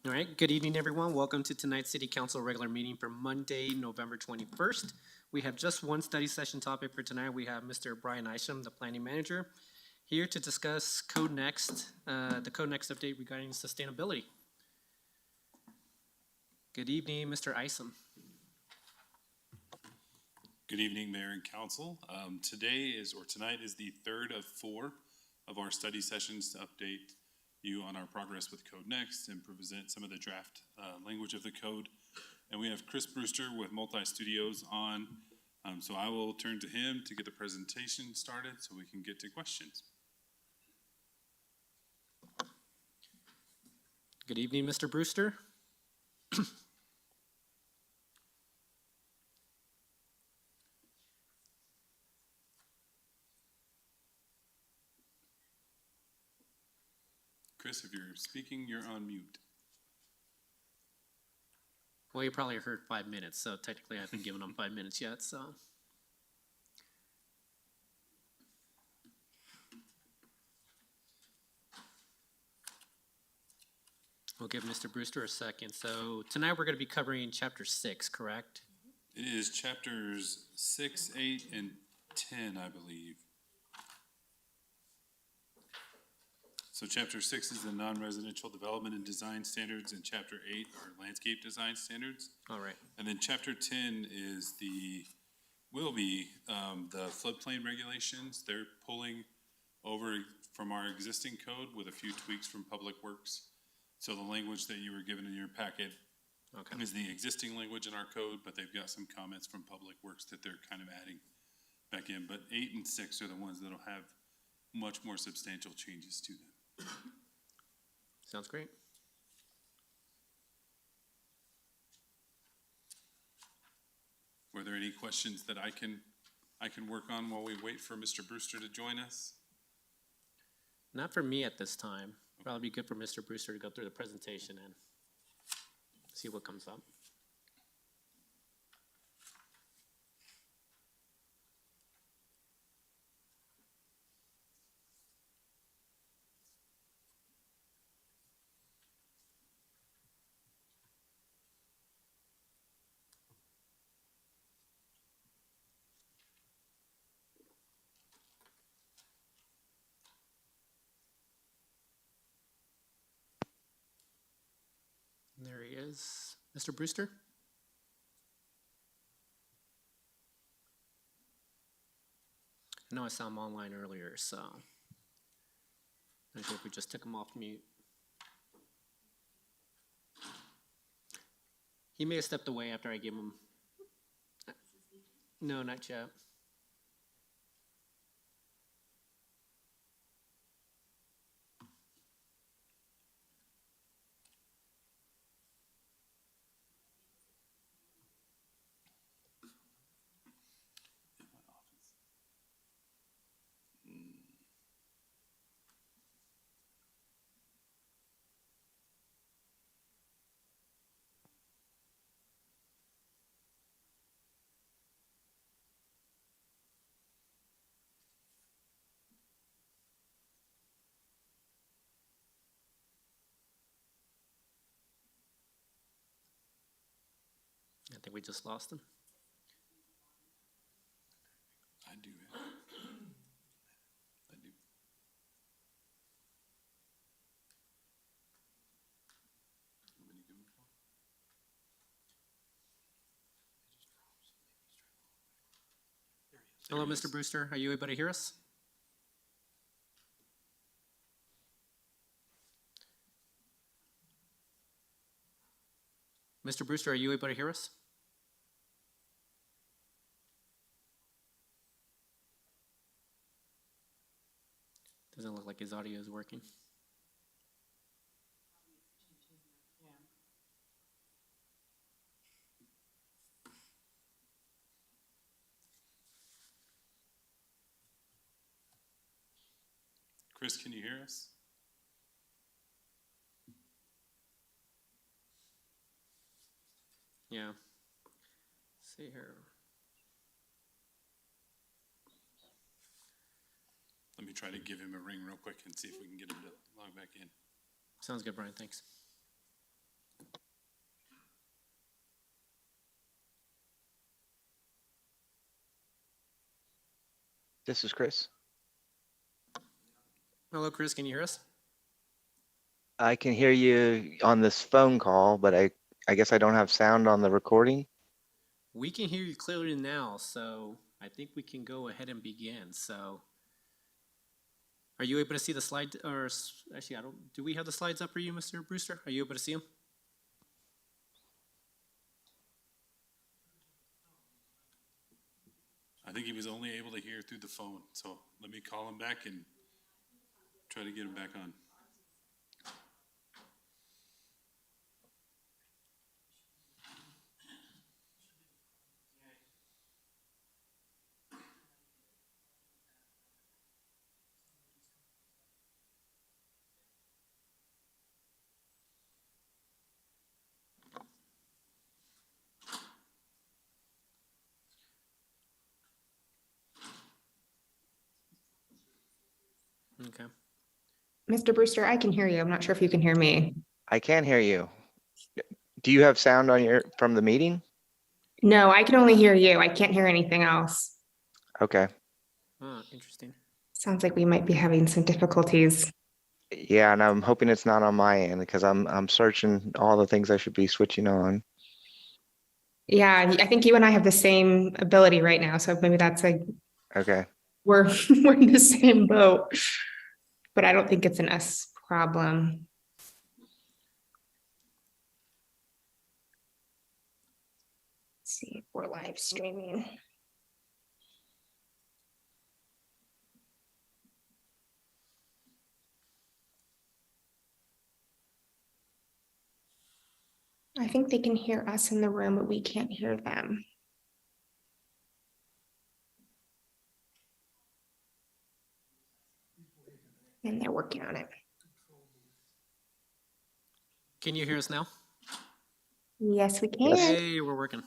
All right, good evening, everyone. Welcome to tonight's City Council regular meeting for Monday, November 21st. We have just one study session topic for tonight. We have Mr. Bryan Isham, the planning manager, here to discuss CodeNext, the CodeNext update regarding sustainability. Good evening, Mr. Isham. Good evening, Mayor and Council. Tonight is the third of 4 of our study sessions to update you on our progress with CodeNext and present some of the draft language of the code. And we have Chris Brewster with Multi Studios on, so I will turn to him to get the presentation started so we can get to questions. Good evening, Mr. Brewster. Chris, if you're speaking, you're on mute. Well, you probably heard 5 minutes, so technically I haven't given him 5 minutes yet, so. We'll give Mr. Brewster a second. So tonight we're going to be covering chapter 6, correct? It is chapters 6, 8, and 10, I believe. So chapter 6 is the non-residential development and design standards, and chapter 8 are landscape design standards. All right. And then chapter 10 is the floodplain regulations. They're pulling over from our existing code with a few tweaks from Public Works. So the language that you were given in your packet is the existing language in our code, but they've got some comments from Public Works that they're kind of adding back in. But 8 and 6 are the ones that'll have much more substantial changes to them. Sounds great. Were there any questions that I can work on while we wait for Mr. Brewster to join us? Not for me at this time. Probably be good for Mr. Brewster to go through the presentation and see what comes up. There he is. Mr. Brewster? I know I saw him online earlier, so I think we just took him off mute. He may have stepped away after I gave him. No, not yet. I think we just lost him. I do. Hello, Mr. Brewster. Are you able to hear us? Mr. Brewster, are you able to hear us? Doesn't look like his audio is working. Chris, can you hear us? Yeah. Let's see here. Let me try to give him a ring real quick and see if we can get him to log back in. Sounds good, Bryan. Thanks. This is Chris. Hello, Chris, can you hear us? I can hear you on this phone call, but I guess I don't have sound on the recording. We can hear you clearly now, so I think we can go ahead and begin. So, are you able to see the slide? Or actually, I don't. Do we have the slides up for you, Mr. Brewster? Are you able to see them? I think he was only able to hear through the phone, so let me call him back and try to get him back on. Okay. Mr. Brewster, I can hear you. I'm not sure if you can hear me. I can hear you. Do you have sound on your from the meeting? No, I can only hear you. I can't hear anything else. Okay. Oh, interesting. Sounds like we might be having some difficulties. Yeah, and I'm hoping it's not on my end because I'm searching all the things I should be switching on. Yeah, I think you and I have the same ability right now. So maybe that's like Okay. we're we're in the same boat. But I don't think it's an us problem. Let's see if we're live streaming. I think they can hear us in the room, but we can't hear them. And they're working on it. Can you hear us now? Yes, we can. Yes. Hey, we're working.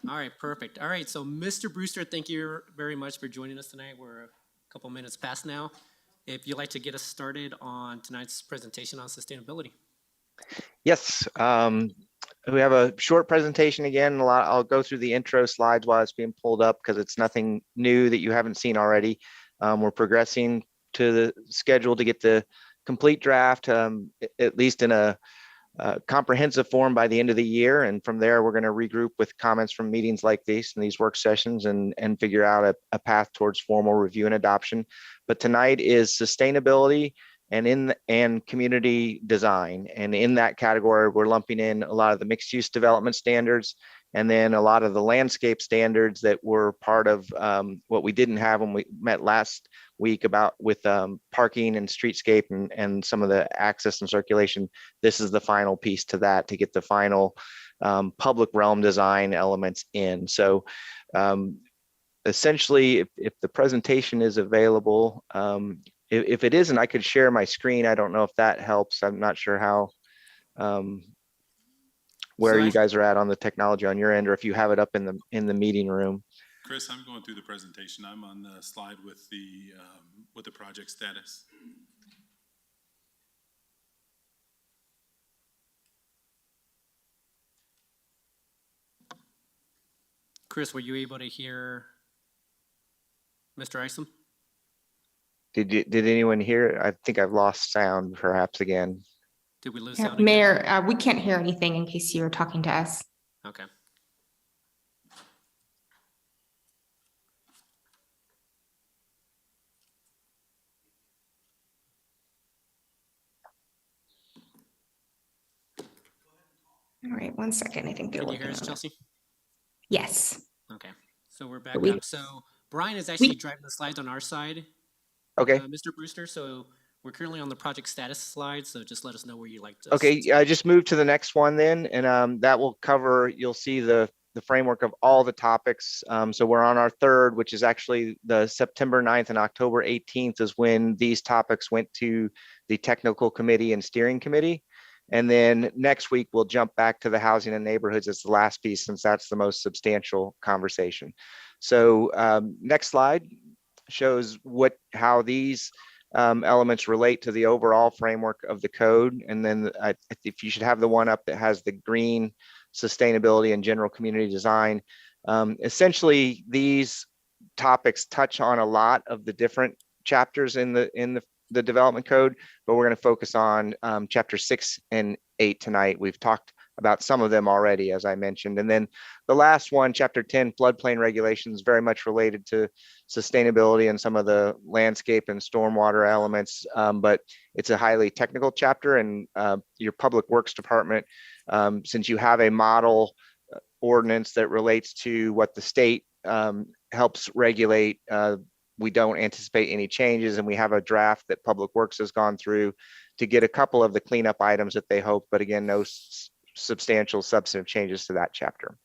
All right, perfect. All right, so Mr. Brewster, thank you very much for joining us tonight. We're a couple minutes past now. If you'd like to get us started on tonight's presentation on sustainability. Yes. We have a short presentation again. I'll go through the intro slides while it's being pulled up because it's nothing new that you haven't seen already. We're progressing to the schedule to get the complete draft, at least in a comprehensive form by the end of the year. And from there, we're going to regroup with comments from meetings like these and these work sessions and figure out a path towards formal review and adoption. But tonight is sustainability and community design. And in that category, we're lumping in a lot of the mixed use development standards and then a lot of the landscape standards that were part of what we didn't have when we met last week with parking and streetscape and some of the access and circulation. This is the final piece to that to get the final public realm design elements in. So essentially, if the presentation is available, if it isn't, I could share my screen. I don't know if that helps. I'm not sure how where you guys are at on the technology on your end, or if you have it up in the meeting room. Chris, I'm going through the presentation. I'm on the slide with the project status. Chris, were you able to hear Mr. Isham? Did anyone hear? I think I've lost sound perhaps again. Did we lose Yeah, sound again? Mayor, we can't hear anything in case you were talking to us. Okay. All right, one second. I think they're Can you working hear us, on it. Chelsea? Yes. Okay, so we're back But we- up. So Bryan is actually driving the slides on our side, Okay. Mr. Brewster. So we're currently on the project status slide. So just let us know where you'd like to. Okay, I just moved to the next one then, and that will cover. You'll see the framework of all the topics. So we're on our third, which is actually the September 9th and October 18th is when these topics went to the technical committee and steering committee. And then next week, we'll jump back to the housing and neighborhoods as the last piece, since that's the most substantial conversation. So next slide shows how these elements relate to the overall framework of the code. And then if you should have the one up that has the green sustainability and general community design. Essentially, these topics touch on a lot of the different chapters in the development code, but we're going to focus on chapter 6 and 8 tonight. We've talked about some of them already, as I mentioned. And then the last one, chapter 10, floodplain regulations, very much related to sustainability and some of the landscape and stormwater elements, but it's a highly technical chapter. And your public works department, since you have a model ordinance that relates to what the state helps regulate, we don't anticipate any changes, and we have a draft that Public Works has gone through to get a couple of the cleanup items that they hope, but again, no substantial substantive changes to that chapter.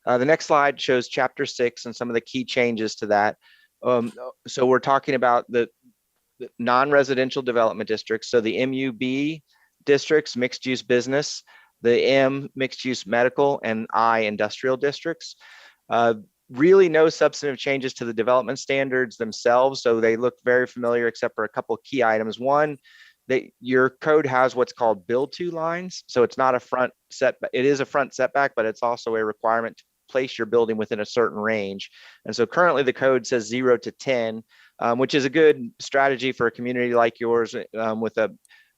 The next slide shows chapter 6 and some of the key changes to that. So we're talking about the non-residential development districts. So the MUB districts, mixed use business, the M mixed use medical, and I industrial districts. Really no substantive changes to the development standards themselves. So they look very familiar except for a couple of key items. One, that your code has what's called build to lines. So it's not a front setback. It is a front setback, but it's also a requirement to place your building within a certain range. And so currently the code says 0 to 10, which is a good strategy for a community like yours with a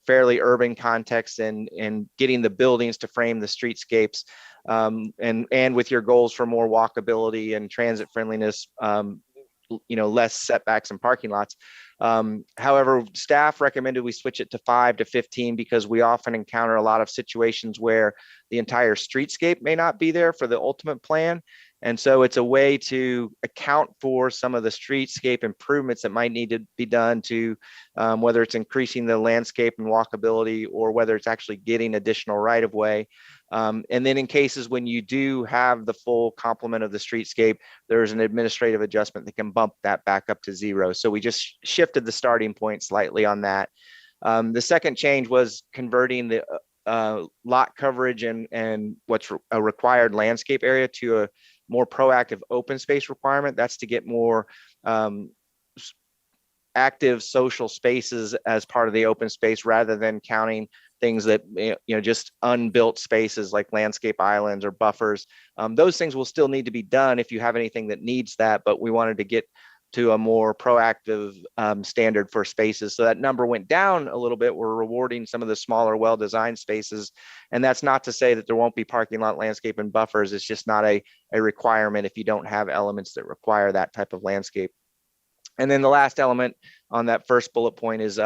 fairly urban context and getting the buildings to frame the streetscapes, and with your goals for more walkability and transit friendliness, less setbacks and parking lots. However, staff recommended we switch it to 5 to 15 because we often encounter a lot of situations where the entire streetscape may not be there for the ultimate plan. And so it's a way to account for some of the streetscape improvements that might need to be done to whether it's increasing the landscape and walkability or whether it's actually getting additional right of way. And then in cases when you do have the full complement of the streetscape, there's an administrative adjustment that can bump that back up to 0. So we just shifted the starting point slightly on that. The second change was converting the lot coverage and what's a required landscape area to a more proactive open space requirement. That's to get more active social spaces as part of the open space rather than counting things that, just unbuilt spaces like landscape islands or buffers. Those things will still need to be done if you have anything that needs that, but we wanted to get to a more proactive standard for spaces. So that number went down a little bit. We're rewarding some of the smaller, well-designed spaces. And that's not to say that there won't be parking lot landscape and buffers. It's just not a requirement if you don't have elements that require that type of landscape. And then the last element on that first bullet point is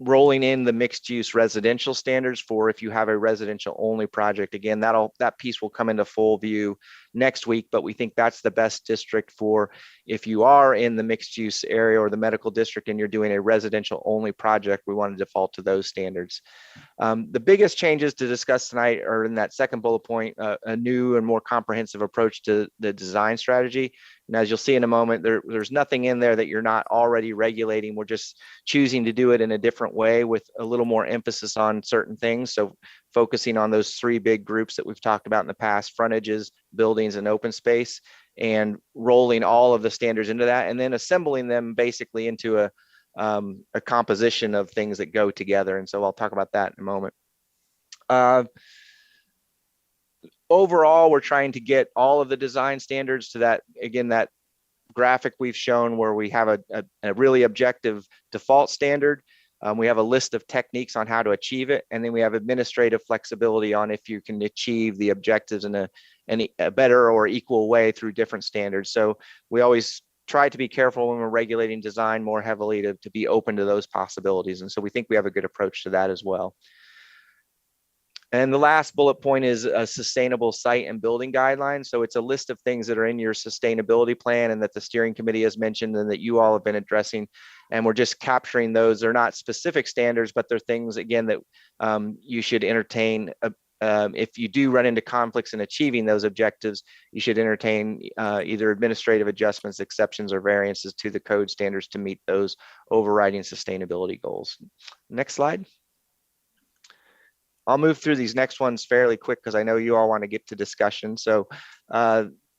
rolling in the mixed use residential standards for if you have a residential only project. Again, that piece will come into full view next week, but we think that's the best district for if you are in the mixed use area or the medical district and you're doing a residential only project, we want to default to those standards. The biggest changes to discuss tonight are in that second bullet point, a new and more comprehensive approach to the design strategy. And as you'll see in a moment, there's nothing in there that you're not already regulating. We're just choosing to do it in a different way with a little more emphasis on certain things. So focusing on those 3 big groups that we've talked about in the past: frontages, buildings, and open space, and rolling all of the standards into that, and then assembling them basically into a composition of things that go together. And so I'll talk about that in a moment. Overall, we're trying to get all of the design standards to that, again, that graphic we've shown where we have a really objective default standard. We have a list of techniques on how to achieve it, and then we have administrative flexibility on if you can achieve the objectives in a better or equal way through different standards. So we always try to be careful when we're regulating design more heavily to be open to those possibilities. And so we think we have a good approach to that as well. And the last bullet point is a sustainable site and building guidelines. So it's a list of things that are in your sustainability plan and that the steering committee has mentioned and that you all have been addressing. And we're just capturing those. They're not specific standards, but they're things, again, that you should entertain. If you do run into conflicts in achieving those objectives, you should entertain either administrative adjustments, exceptions, or variances to the code standards to meet those overriding sustainability goals. Next slide. I'll move through these next ones fairly quick because I know you all want to get to discussion. So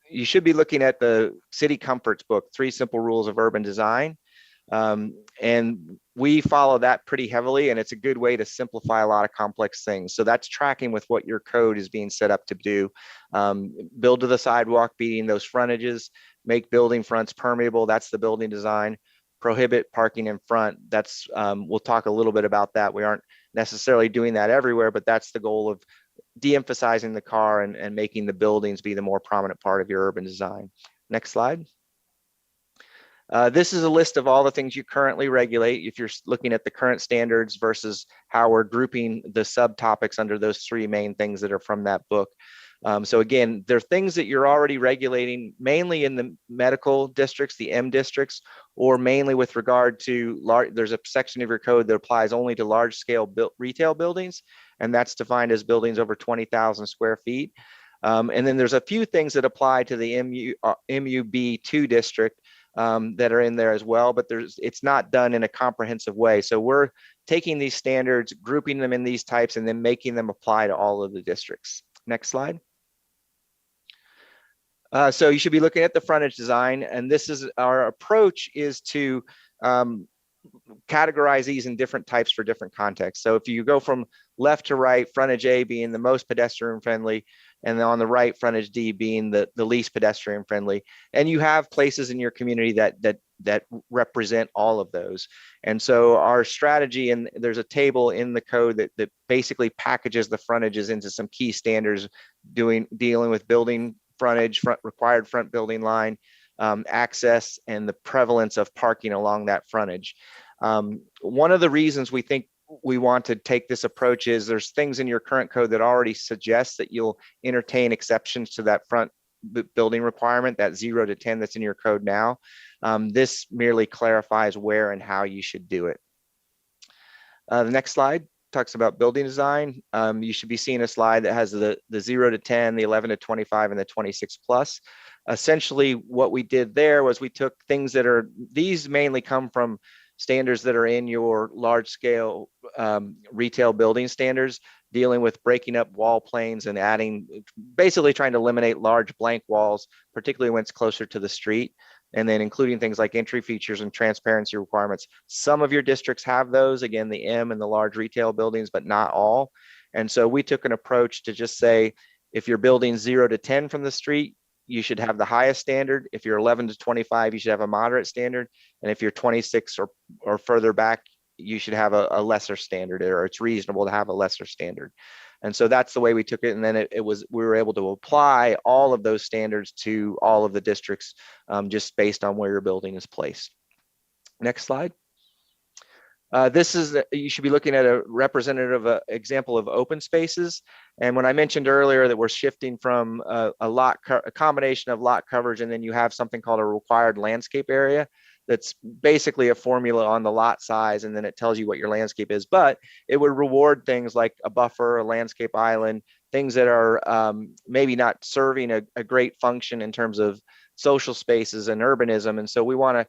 you should be looking at the City Comforts book, 3 Simple Rules of Urban Design. And we follow that pretty heavily, and it's a good way to simplify a lot of complex things. So that's tracking with what your code is being set up to do. Build to the sidewalk, beating those frontages, make building fronts permeable. That's the building design. Prohibit parking in front. That's, we'll talk a little bit about that. We aren't necessarily doing that everywhere, but that's the goal of de-emphasizing the car and making the buildings be the more prominent part of your urban design. Next slide. This is a list of all the things you currently regulate if you're looking at the current standards versus how we're grouping the subtopics under those three main things that are from that book. So again, there are things that you're already regulating mainly in the medical districts, the M districts, or mainly with regard to large, there's a section of your code that applies only to large scale retail buildings, and that's defined as buildings over 20,000 square feet. And then there's a few things that apply to the MUB2 district that are in there as well, but it's not done in a comprehensive way. So we're taking these standards, grouping them in these types, and then making them apply to all of the districts. Next slide. So you should be looking at the frontage design, and this is our approach is to categorize these in different types for different contexts. So if you go from left to right, frontage A being the most pedestrian friendly, and on the right, frontage D being the least pedestrian friendly. And you have places in your community that represent all of those. And so our strategy, and there's a table in the code that basically packages the frontages into some key standards, dealing with building frontage, required front building line, access, and the prevalence of parking along that frontage. One of the reasons we think we want to take this approach is there's things in your current code that already suggest that you'll entertain exceptions to that front building requirement, that 0 to 10 that's in your code now. This merely clarifies where and how you should do it. The next slide talks about building design. You should be seeing a slide that has the 0 to 10, the 11 to 25, and the 26 plus. Essentially, what we did there was we took things that are, these mainly come from standards that are in your large scale retail building standards, dealing with breaking up wall planes and adding, basically trying to eliminate large blank walls, particularly when it's closer to the street, and then including things like entry features and transparency requirements. Some of your districts have those, again, the M and the large retail buildings, but not all. And so we took an approach to just say, if you're building 0 to 10 from the street, you should have the highest standard. If you're 11 to 25, you should have a moderate standard. And if you're 26 or further back, you should have a lesser standard, or it's reasonable to have a lesser standard. And so that's the way we took it. And then we were able to apply all of those standards to all of the districts just based on where your building is placed. Next slide. This is, you should be looking at a representative example of open spaces. And when I mentioned earlier that we're shifting from a combination of lot coverage, and then you have something called a required landscape area, that's basically a formula on the lot size, and then it tells you what your landscape is, but it would reward things like a buffer, a landscape island, things that are maybe not serving a great function in terms of social spaces and urbanism. And so we want to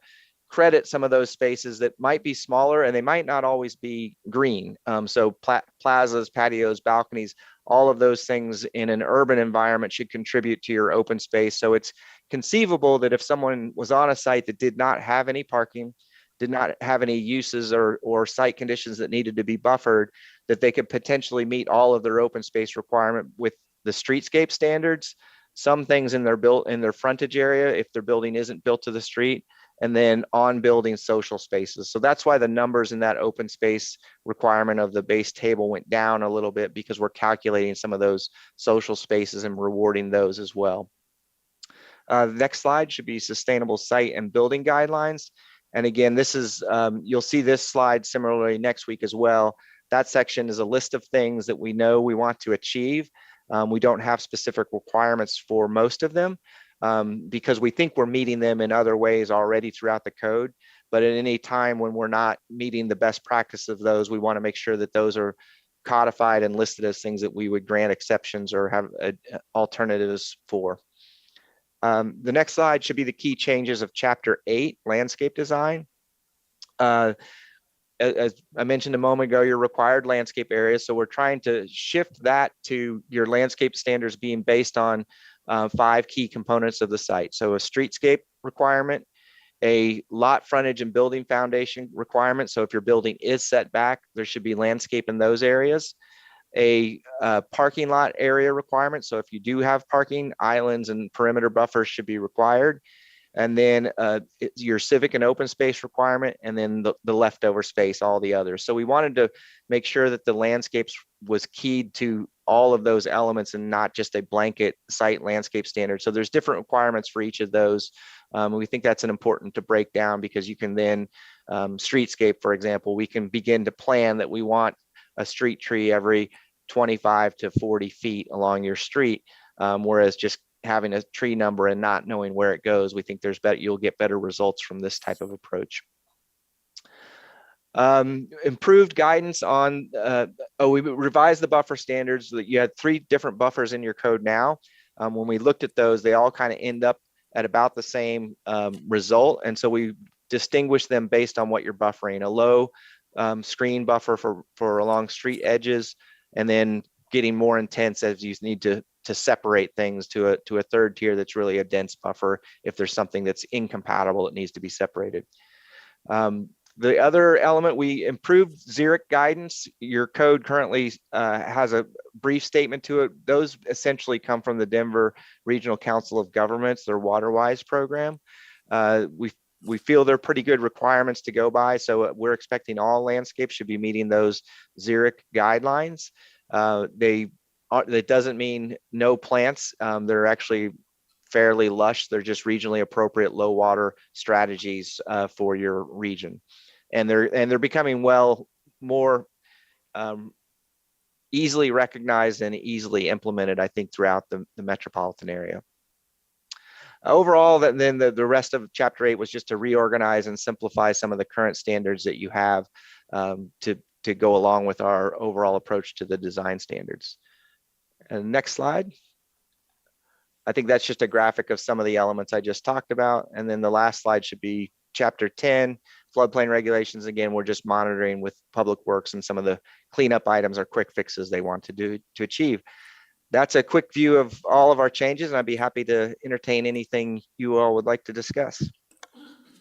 credit some of those spaces that might be smaller and they might not always be green. So plazas, patios, balconies, all of those things in an urban environment should contribute to your open space. So it's conceivable that if someone was on a site that did not have any parking, did not have any uses or site conditions that needed to be buffered, that they could potentially meet all of their open space requirement with the streetscape standards, some things in their frontage area if their building isn't built to the street, and then on building social spaces. So that's why the numbers in that open space requirement of the base table went down a little bit, because we're calculating some of those social spaces and rewarding those as well. The next slide should be sustainable site and building guidelines. And again, this is, you'll see this slide similarly next week as well. That section is a list of things that we know we want to achieve. We don't have specific requirements for most of them, because we think we're meeting them in other ways already throughout the code. But at any time when we're not meeting the best practice of those, we want to make sure that those are codified and listed as things that we would grant exceptions or have alternatives for. The next slide should be the key changes of Chapter 8, Landscape Design. As I mentioned a moment ago, your required landscape areas. So we're trying to shift that to your landscape standards being based on 5 key components of the site. So a streetscape requirement, a lot frontage and building foundation requirement. So if your building is set back, there should be landscape in those areas. A parking lot area requirement. So if you do have parking, islands and perimeter buffers should be required. And then your civic and open space requirement, and then the leftover space, all the others. So we wanted to make sure that the landscapes was keyed to all of those elements and not just a blanket site landscape standard. So there's different requirements for each of those. We think that's an important to break down, because you can then streetscape, for example, we can begin to plan that we want a street tree every 25 to 40 feet along your street, whereas just having a tree number and not knowing where it goes, we think you'll get better results from this type of approach. Improved guidance on, we revised the buffer standards. That you had 3 different buffers in your code now. When we looked at those, they all kind of end up at about the same result. And so we distinguish them based on what you're buffering. A low screen buffer for along street edges, and then getting more intense as you need to separate things to a third tier that's really a dense buffer if there's something that's incompatible that needs to be separated. The other element, we improved xeric guidance. Your code currently has a brief statement to it. Those essentially come from the Denver Regional Council of Governments, their WaterWise program. We feel they're pretty good requirements to go by. So we're expecting all landscapes should be meeting those xeric guidelines. That doesn't mean no plants. They're actually fairly lush. They're just regionally appropriate low water strategies for your region. And they're becoming more easily recognized and easily implemented, I think, throughout the metropolitan area. Overall, then the rest of Chapter 8 was just to reorganize and simplify some of the current standards that you have to go along with our overall approach to the design standards. And next slide. I think that's just a graphic of some of the elements I just talked about. And then the last slide should be Chapter 10, floodplain regulations. Again, we're just monitoring with Public Works and some of the cleanup items or quick fixes they want to achieve. That's a quick view of all of our changes, and I'd be happy to entertain anything you all would like to discuss.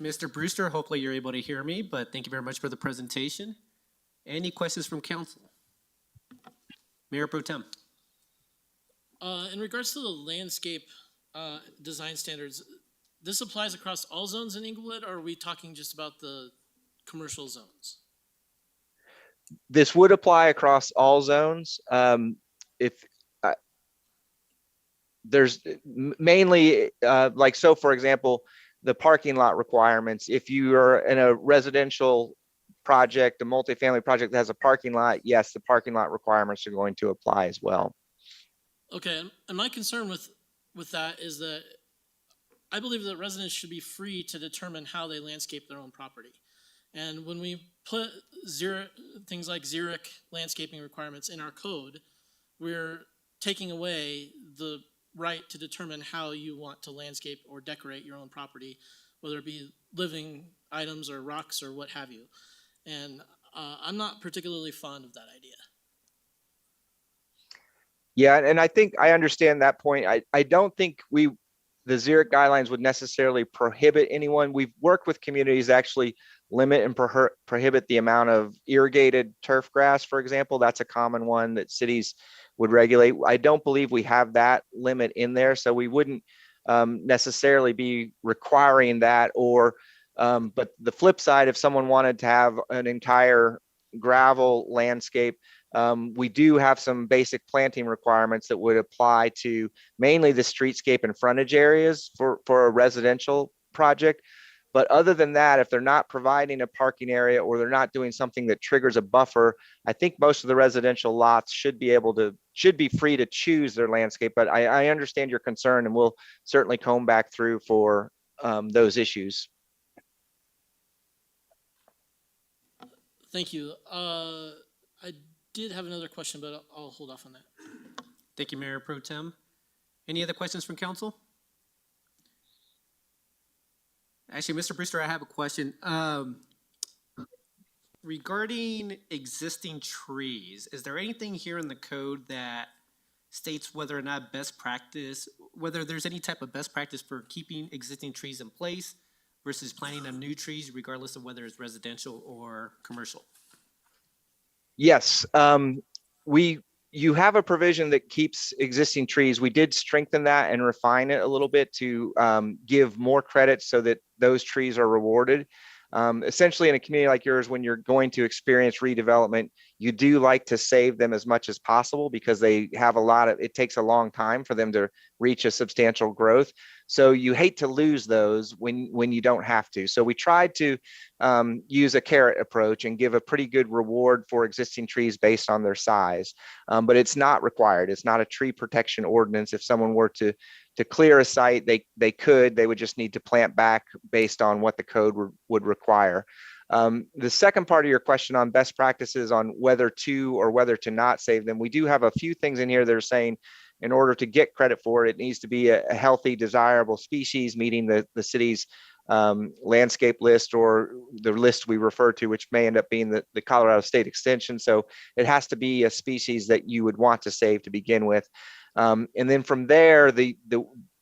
Mr. Brewster, hopefully you're able to hear me, but thank you very much for the presentation. Any questions from council? Mayor Pro Tem. In regards to the landscape design standards, this applies across all zones in Englewood, or are we talking just about the commercial zones? This would apply across all zones. There's mainly like, so for example, the parking lot requirements. If you are in a residential project, a multifamily project that has a parking lot, yes, the parking lot requirements are going to apply as well. Okay, and my concern with that is that I believe that residents should be free to determine how they landscape their own property. And when we put things like xeric landscaping requirements in our code, we're taking away the right to determine how you want to landscape or decorate your own property, whether it be living items or rocks or what have you. And I'm not particularly fond of that idea. Yeah, and I think I understand that point. I don't think the xeric guidelines would necessarily prohibit anyone. We've worked with communities to actually limit and prohibit the amount of irrigated turf grass, for example. That's a common one that cities would regulate. I don't believe we have that limit in there, so we wouldn't necessarily be requiring that. But the flip side, if someone wanted to have an entire gravel landscape, we do have some basic planting requirements that would apply to mainly the streetscape and frontage areas for a residential project. But other than that, if they're not providing a parking area or they're not doing something that triggers a buffer, I think most of the residential lots should be free to choose their landscape. But I understand your concern, and we'll certainly comb back through for those issues. Thank you. I did have another question, but I'll hold off on that. Thank you, Mayor Pro Tem. Any other questions from council? Actually, Mr. Brewster, I have a question. Regarding existing trees, is there anything here in the code that states whether or not whether there's any type of best practice for keeping existing trees in place? versus planting of new trees regardless of whether it's residential or commercial? Yes, you have a provision that keeps existing trees. We did strengthen that and refine it a little bit to give more credit so that those trees are rewarded. Essentially, in a community like yours, when you're going to experience redevelopment, you do like to save them as much as possible because they have it takes a long time for them to reach a substantial growth. So you hate to lose those when you don't have to. So we tried to use a carrot approach and give a pretty good reward for existing trees based on their size. But it's not required. It's not a tree protection ordinance. If someone were to clear a site, they would just need to plant back based on what the code would require. The second part of your question on best practices on whether to or whether to not save them, we do have a few things in here that are saying in order to get credit for it, it needs to be a healthy, desirable species meeting the city's landscape list or the list we refer to, which may end up being the Colorado State Extension. So it has to be a species that you would want to save to begin with. And then from there, the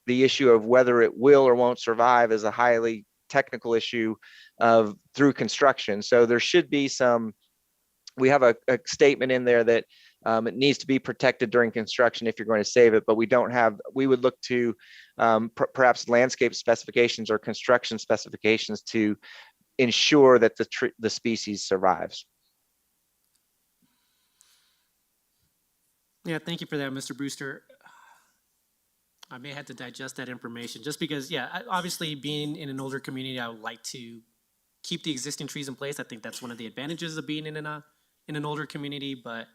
issue of whether it will or won't survive is a highly technical issue through construction. So there should be we have a statement in there that it needs to be protected during construction if you're going to save it, but we would look to perhaps landscape specifications or construction specifications to ensure that the species survives. Yeah, thank you for that, Mr. Brewster. I may have to digest that information just because, yeah, obviously being in an older community, I would like to keep the existing trees in place. I think that's one of the advantages of being in an older community, but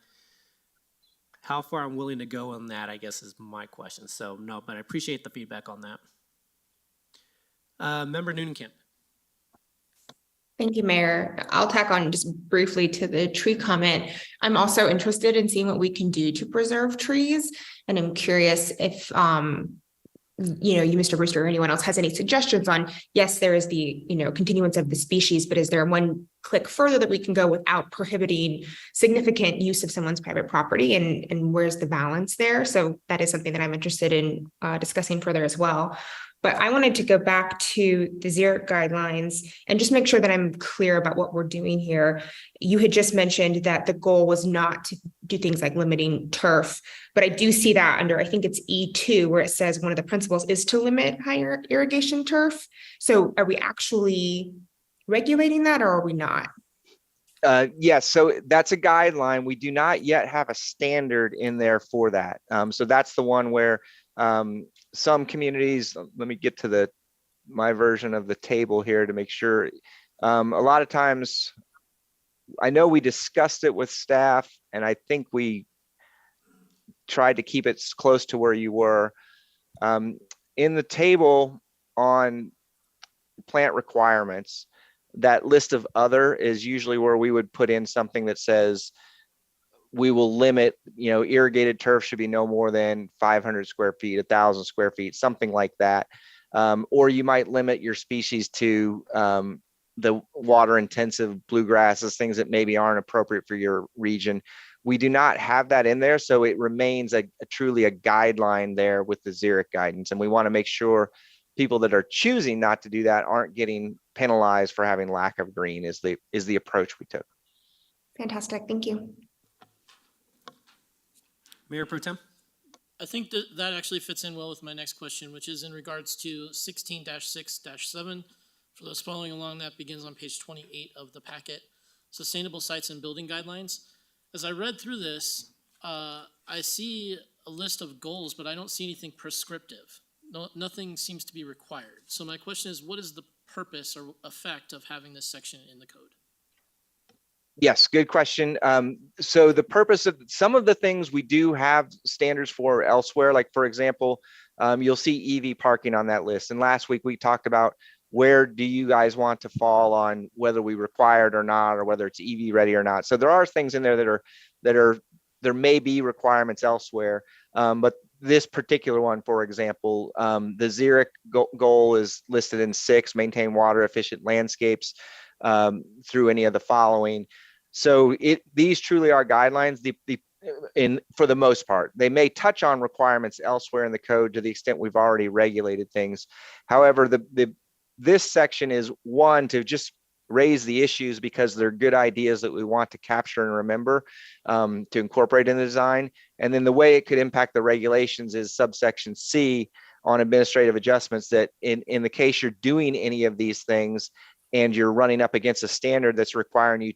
how far I'm willing to go on that, I guess, is my question. So no, but I appreciate the feedback on that. Member Noonan-Kemp. Thank you, Mayor. I'll tack on just briefly to the tree comment. I'm also interested in seeing what we can do to preserve trees. And I'm curious if, you, Mr. Brewster, or anyone else has any suggestions on, yes, there is the, continuance of the species, but is there one click further that we can go without prohibiting significant use of someone's private property, and where's the balance there? So that is something that I'm interested in discussing further as well. But I wanted to go back to the XERC guidelines and just make sure that I'm clear about what we're doing here. You had just mentioned that the goal was not to do things like limiting turf, but I do see that under, I think it's E2, where it says one of the principles is to limit higher irrigation turf. So are we actually regulating that, or are we not? Yes, so that's a guideline. We do not yet have a standard in there for that. So that's the one where some communities, let me get to my version of the table here to make sure. A lot of times, I know we discussed it with staff, and I think we tried to keep it close to where you were. In the table on plant requirements, that list of other is usually where we would put in something that says we will limit, irrigated turf should be no more than 500 square feet, 1,000 square feet, something like that. Or you might limit your species to the water intensive bluegrasses, things that maybe aren't appropriate for your region. We do not have that in there. So it remains truly a guideline there with the XERC guidance. And we want to make sure people that are choosing not to do that aren't getting penalized for having lack of green is the approach we took. Fantastic, thank you. Mayor Pro Tem? I think that actually fits in well with my next question, which is in regards to 16-6-7. For those following along, that begins on page 28 of the packet. Sustainable sites and building guidelines. As I read through this, I see a list of goals, but I don't see anything prescriptive. Nothing seems to be required. So my question is, what is the purpose or effect of having this section in the code? Yes, good question. So the purpose of some of the things we do have standards for elsewhere, like for example, you'll see EV parking on that list. And last week we talked about where do you guys want to fall on whether we require it or not, or whether it's EV ready or not. So there are things in there there may be requirements elsewhere, but this particular one, for example, the XERC goal is listed in 6, maintain water efficient landscapes through any of the following. So these truly are guidelines. For the most part, they may touch on requirements elsewhere in the code to the extent we've already regulated things. However, this section is one to just raise the issues because they're good ideas that we want to capture and remember to incorporate in the design. And then the way it could impact the regulations is subsection C on administrative adjustments, that in the case you're doing any of these things and you're running up against a standard that's requiring you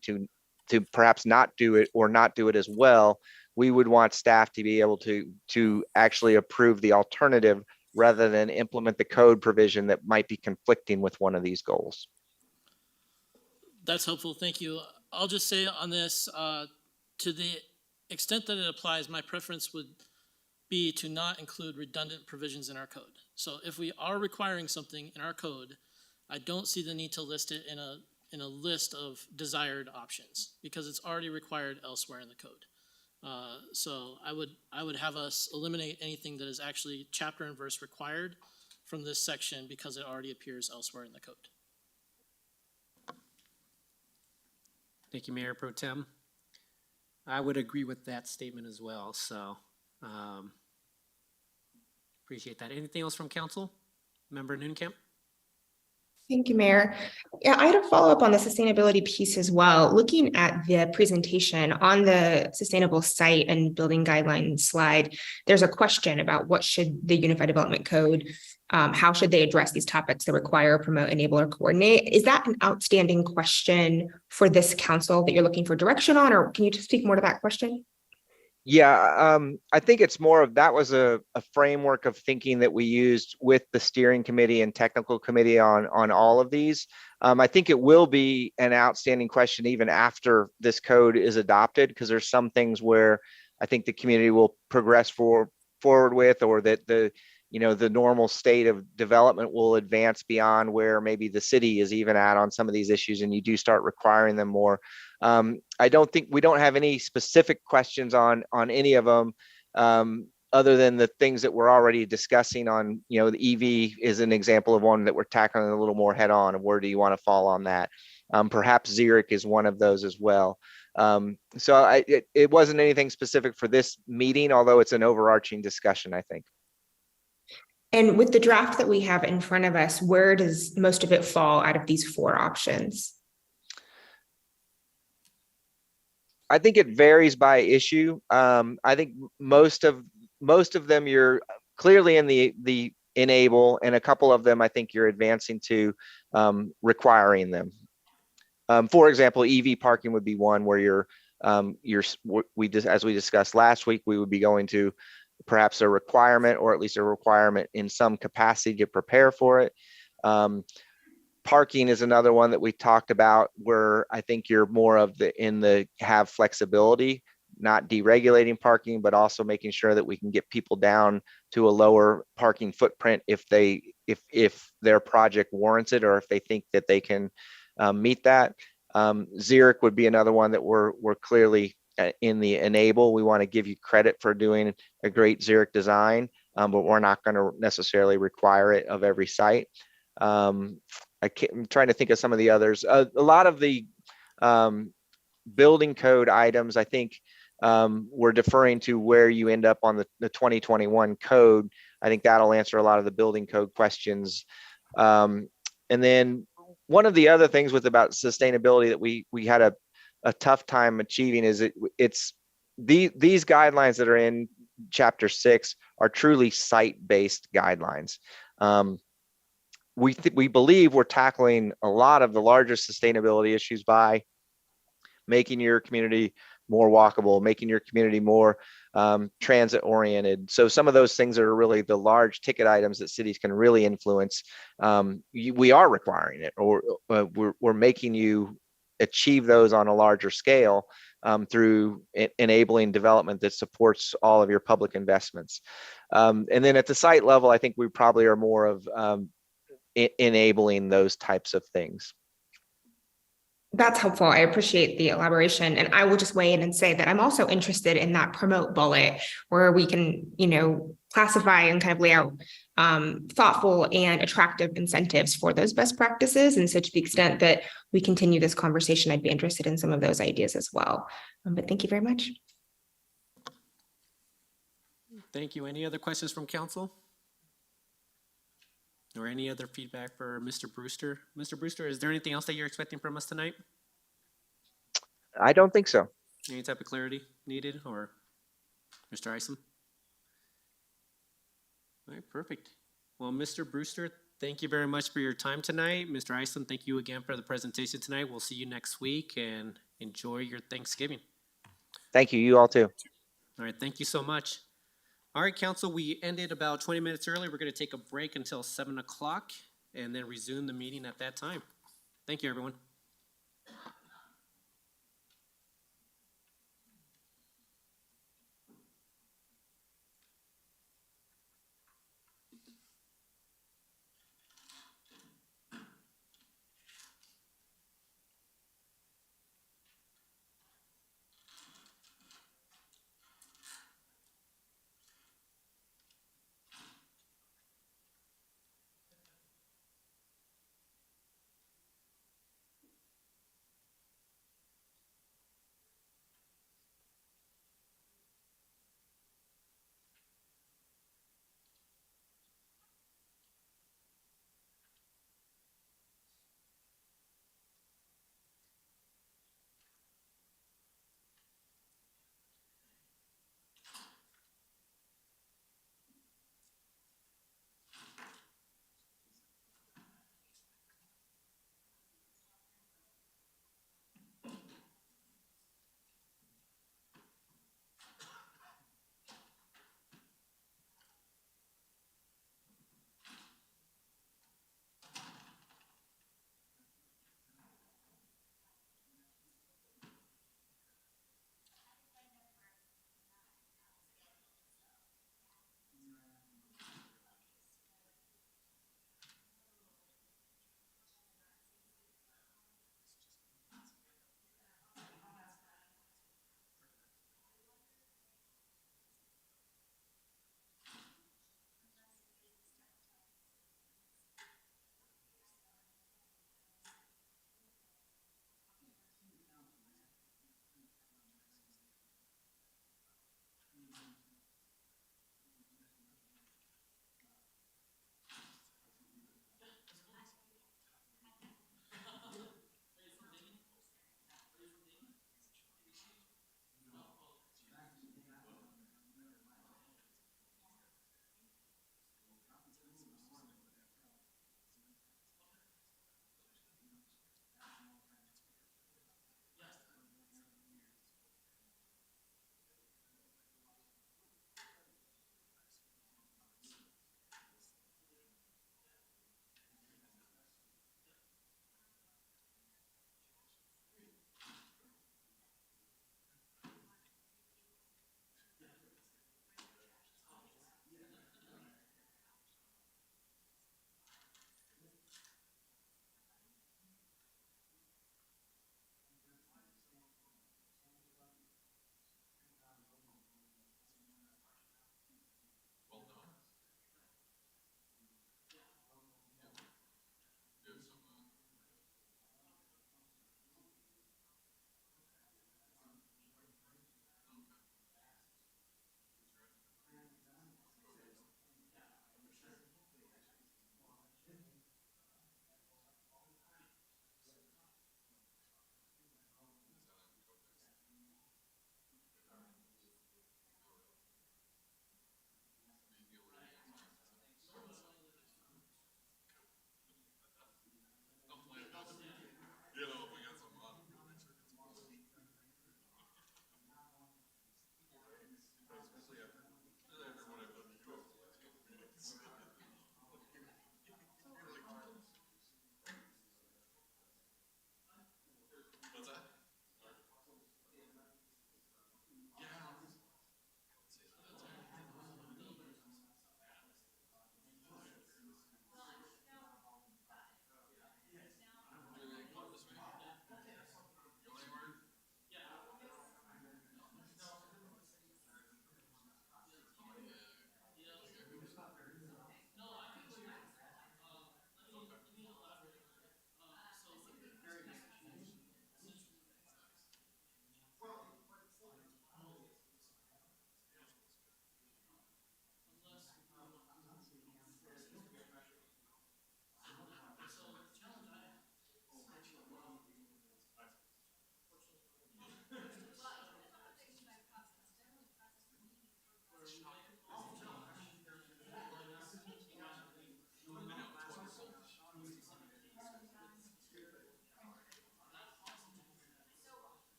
to perhaps not do it or not do it as well, we would want staff to be able to actually approve the alternative rather than implement the code provision that might be conflicting with one of these goals. That's helpful, thank you. I'll just say on this, to the extent that it applies, my preference would be to not include redundant provisions in our code. So if we are requiring something in our code, I don't see the need to list it in a list of desired options because it's already required elsewhere in the code. So I would have us eliminate anything that is actually chapter and verse required from this section because it already appears elsewhere in the code. Thank you, Mayor Pro Tem. I would agree with that statement as well, so appreciate that. Anything else from council? Member Nooncamp? Thank you, Mayor. Yeah, I had a follow-up on the sustainability piece as well. Looking at the presentation on the sustainable site and building guidelines slide, there's a question about what should the Unified Development Code, how should they address these topics that require, promote, enable, or coordinate? Is that an outstanding question for this council that you're looking for direction on, or can you just speak more to that question? Yeah, I think it's more of that was a framework of thinking that we used with the steering committee and technical committee on all of these. I think it will be an outstanding question even after this code is adopted, because there's some things where I think the community will progress forward with, or that the normal state of development will advance beyond where maybe the city is even at on some of these issues, and you do start requiring them more. I don't think we don't have any specific questions on any of them, other than the things that we're already discussing on, the EV is an example of one that we're tackling a little more head on, and where do you want to fall on that? Perhaps Xeric is one of those as well. So it wasn't anything specific for this meeting, although it's an overarching discussion, I think. And with the draft that we have in front of us, where does most of it fall out of these 4 options? I think it varies by issue. I think most of them you're clearly in the enable, and a couple of them I think you're advancing to requiring them. For example, EV parking would be one where as we discussed last week, we would be going to perhaps a requirement, or at least a requirement in some capacity to prepare for it. Parking is another one that we talked about, where I think you're more of have flexibility, not deregulating parking, but also making sure that we can get people down to a lower parking footprint if their project warrants it, or if they think that they can meet that. Xeric would be another one that we're clearly in the enable. We want to give you credit for doing a great Xeric design, but we're not going to necessarily require it of every site. I'm trying to think of some of the others. A lot of the building code items, I think we're deferring to where you end up on the 2021 code. I think that'll answer a lot of the building code questions. And then one of the other things about sustainability that we had a tough time achieving is it's these guidelines that are in chapter 6 are truly site-based guidelines. We believe we're tackling a lot of the larger sustainability issues by making your community more walkable, making your community more transit oriented. So some of those things are really the large ticket items that cities can really influence. We are requiring it, or we're making you achieve those on a larger scale through enabling development that supports all of your public investments. And then at the site level, I think we probably are more of enabling those types of things. That's helpful. I appreciate the elaboration. And I will just weigh in and say that I'm also interested in that promote bullet, where we can, classify and kind of lay out thoughtful and attractive incentives for those best practices. And so to the extent that we continue this conversation, I'd be interested in some of those ideas as well. But thank you very much. Thank you. Any other questions from council? Or any other feedback for Mr. Brewster? Mr. Brewster, is there anything else that you're expecting from us tonight? I don't think so. Any type of clarity needed, or Mr. Isom? All right, perfect. Well, Mr. Brewster, thank you very much for your time tonight. Mr. Isom, thank you again for the presentation tonight. We'll see you next week, and enjoy your Thanksgiving. Thank you. You all too. All right, thank you so much. All right, council, we ended about 20 minutes early. We're going to take a break until 7 o'clock and then resume the meeting at that time. Thank you, everyone.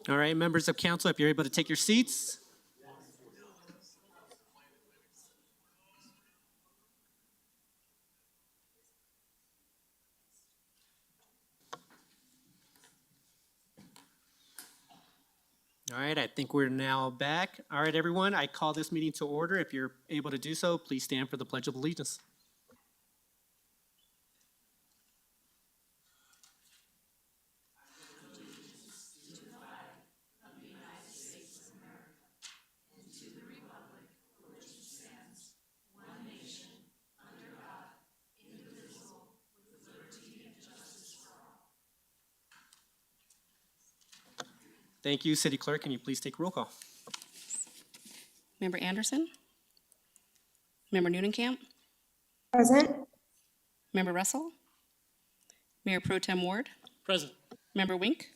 All right, members of council, if you're able to take your seats. All right, I think we're now back. All right, everyone, I call this meeting to order. If you're able to do so, please stand for the Pledge of Allegiance. Thank you. City Clerk, can you please take roll call? Member Anderson? Member Newnenkamp? Present. Member Russell? Mayor Pro Tem Ward? Present. Member Wink?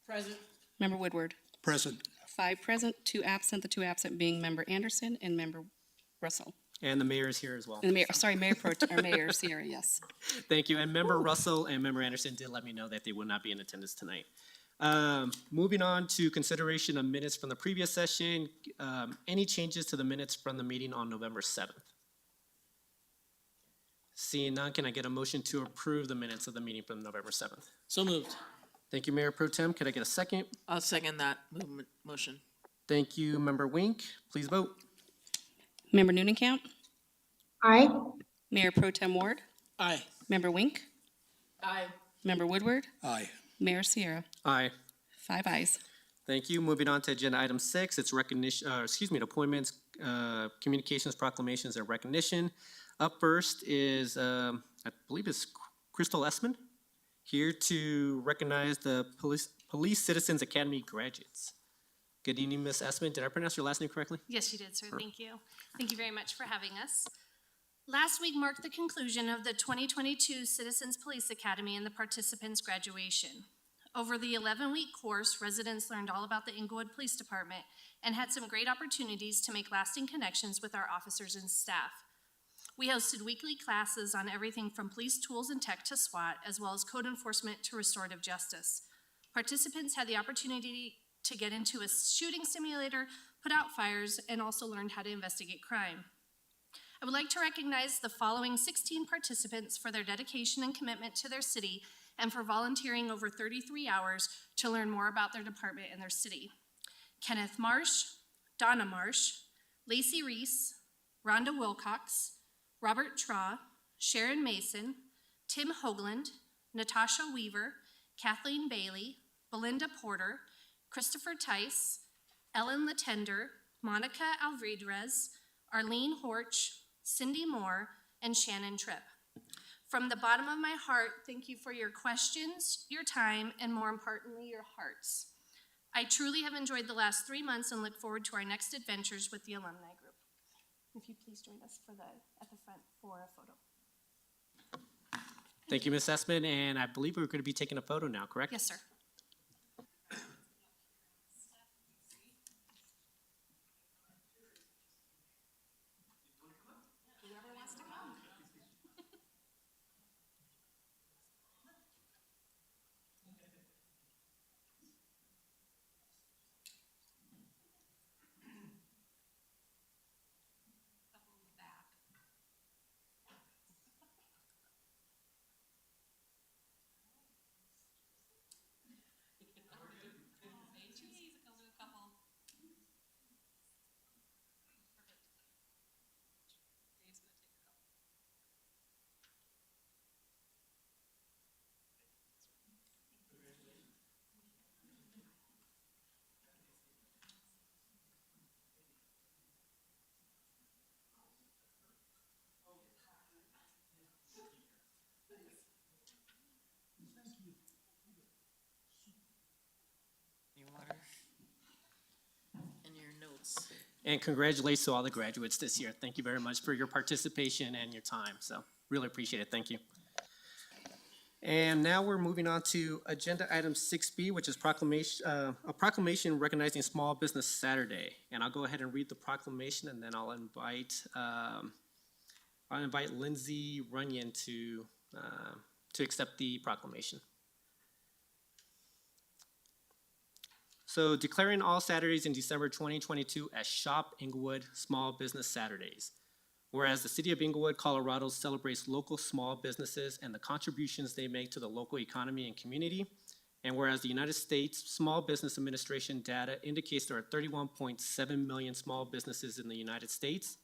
Present. Member Woodward? Present. 5 present, 2 absent, the 2 absent being Member Anderson and Member Russell. And the mayor is here as well. And the Mayor, sorry, Mayor Pro, or Mayor Sierra, yes. Thank you. And Member Russell and Member Anderson did let me know that they will not be in attendance tonight. Moving on to consideration of minutes from the previous session. Any changes to the minutes from the meeting on November 7th? Seeing none, can I get a motion to approve the minutes of the meeting from November 7th? So moved. Thank you, Mayor Pro Tem. Could I get a second? I'll second that motion. Thank you, Member Wink. Please vote. Member Newnenkamp? Aye. Mayor Pro Tem Ward? Aye. Member Wink? Aye. Member Woodward? Aye. Mayor Sierra? Aye. 5 ayes. Thank you. Moving on to agenda item 6, it's recognition, appointments, communications, proclamations, and recognition. Up first is, I believe it's Crystal Essman, here to recognize the Police Citizens Academy graduates. Good evening, Ms. Essman. Did I pronounce your last name correctly? Yes, you did, sir. Thank you. Thank you very much for having us. Last week marked the conclusion of the 2022 Citizens Police Academy and the participants' graduation. Over the 11-week course, residents learned all about the Englewood Police Department and had some great opportunities to make lasting connections with our officers and staff. We hosted weekly classes on everything from police tools and tech to SWAT, as well as code enforcement to restorative justice. Participants had the opportunity to get into a shooting simulator, put out fires, and also learned how to investigate crime. I would like to recognize the following 16 participants for their dedication and commitment to their city and for volunteering over 33 hours to learn more about their department and their city. Kenneth Marsh, Donna Marsh, Lacey Reece, Rhonda Willcox, Robert Traw, Sharon Mason, Tim Hoeglund, Natasha Weaver, Kathleen Bailey, Belinda Porter, Christopher Tice, Ellen Latender, Monica Alvidrez, Arlene Horch, Cindy Moore, and Shannon Tripp. From the bottom of my heart, thank you for your questions, your time, and more importantly, your hearts. I truly have enjoyed the last 3 months and look forward to our next adventures with the alumni group. If you please join us at the front for a photo. Thank you, Ms. Essman, and I believe we're going to be taking a photo now, correct? Yes, sir. Whoever wants to come. Your water and your notes. And congratulations to all the graduates this year. Thank you very much for your participation and your time. So really appreciate it. Thank you. And now we're moving on to agenda item 6B, which is a proclamation recognizing Small Business Saturday. And I'll go ahead and read the proclamation, and then I'll invite Lindsay Runyon to accept the proclamation. So declaring all Saturdays in December 2022 as Shop Englewood Small Business Saturdays. Whereas the City of Englewood, Colorado celebrates local small businesses and the contributions they make to the local economy and community. And whereas the United States Small Business Administration data indicates there are 31.7 million small businesses in the United States,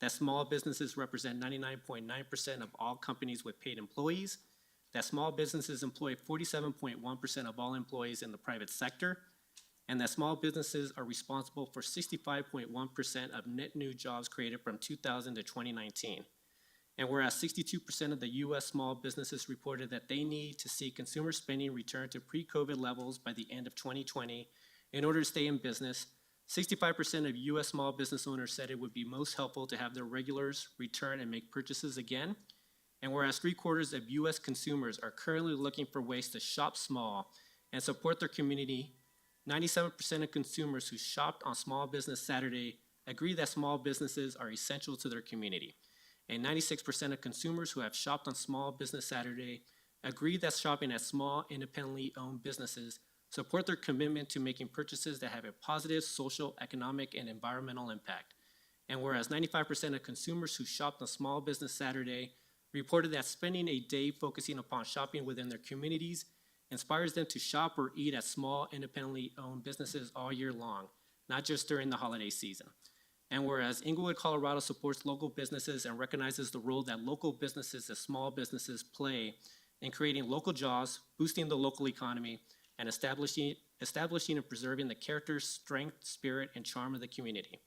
that small businesses represent 99.9% of all companies with paid employees, that small businesses employ 47.1% of all employees in the private sector, and that small businesses are responsible for 65.1% of net new jobs created from 2000 to 2019. And whereas 62% of the U.S. small businesses reported that they need to see consumer spending return to pre-COVID levels by the end of 2020 in order to stay in business, 65% of U.S. small business owners said it would be most helpful to have their regulars return and make purchases again. And whereas 3/4 of U.S. consumers are currently looking for ways to shop small and support their community, 97% of consumers who shopped on Small Business Saturday agree that small businesses are essential to their community. And 96% of consumers who have shopped on Small Business Saturday agree that shopping at small, independently owned businesses support their commitment to making purchases that have a positive social, economic, and environmental impact. And whereas 95% of consumers who shopped on Small Business Saturday reported that spending a day focusing upon shopping within their communities inspires them to shop or eat at small, independently owned businesses all year long, not just during the holiday season. And whereas Englewood, Colorado supports local businesses and recognizes the role that local businesses and small businesses play in creating local jobs, boosting the local economy, and establishing and preserving the character, strength, spirit, and charm of the community.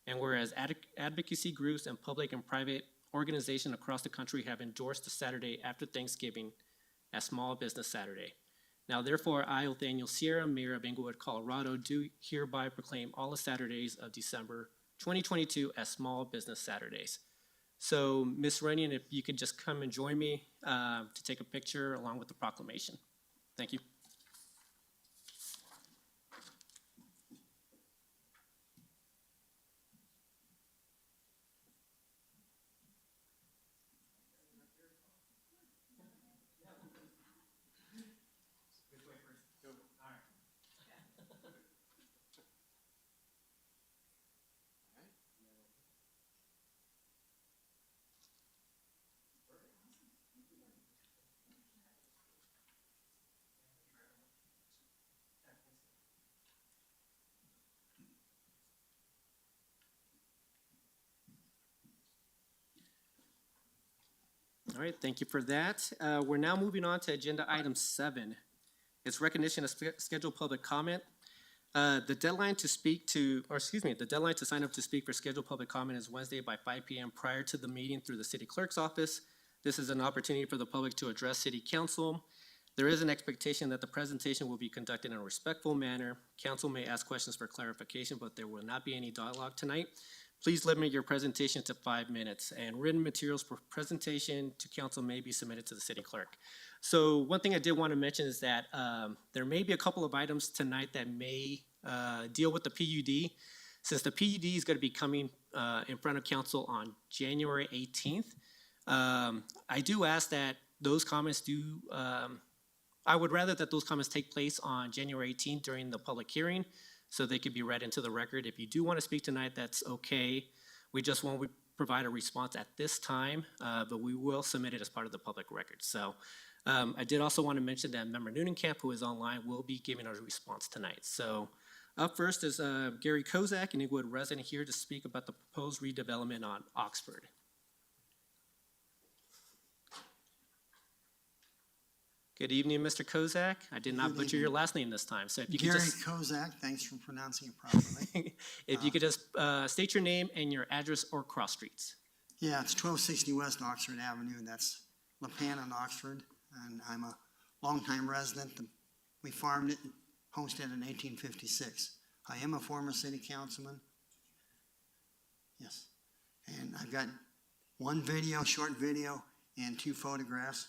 And whereas advocacy groups and public and private organizations across the country have endorsed the Saturday after Thanksgiving as Small Business Saturday. Now, therefore, I, Othaniel Sierra, Mayor of Englewood, Colorado, do hereby proclaim all the Saturdays of December 2022 as Small Business Saturdays. So, Ms. Runyon, if you could just come and join me to take a picture along with the proclamation. Thank you. All right, thank you for that. We're now moving on to agenda item 7. It's recognition of scheduled public comment. The deadline to sign up to speak for scheduled public comment is Wednesday by 5 p.m. prior to the meeting through the city clerk's office. This is an opportunity for the public to address city council. There is an expectation that the presentation will be conducted in a respectful manner. Council may ask questions for clarification, but there will not be any dialogue tonight. Please limit your presentation to 5 minutes, and written materials for presentation to council may be submitted to the city clerk. So one thing I did want to mention is that there may be a couple of items tonight that may deal with the PUD. Since the PUD is going to be coming in front of council on January 18th, I do ask that those comments I would rather that those comments take place on January 18th during the public hearing, so they could be read into the record. If you do want to speak tonight, that's okay. We just won't provide a response at this time, but we will submit it as part of the public record. So I did also want to mention that Member Newnenkamp, who is online, will be giving a response tonight. So up first is Gary Kozacek, an Englewood resident, here to speak about the proposed redevelopment on Oxford. Good evening, Mr. Kozacek. I did not butcher your last name this time. So if you could Gary just Kozacek, thanks for pronouncing it properly. if you could just state your name and your address or cross streets. Yeah, it's 1260 West Oxford Avenue, and that's LaPan in Oxford, and I'm a longtime resident. We farmed it and homesteaded in 1856. I am a former city councilman. Yes, and I've got one video, short video, and 2 photographs.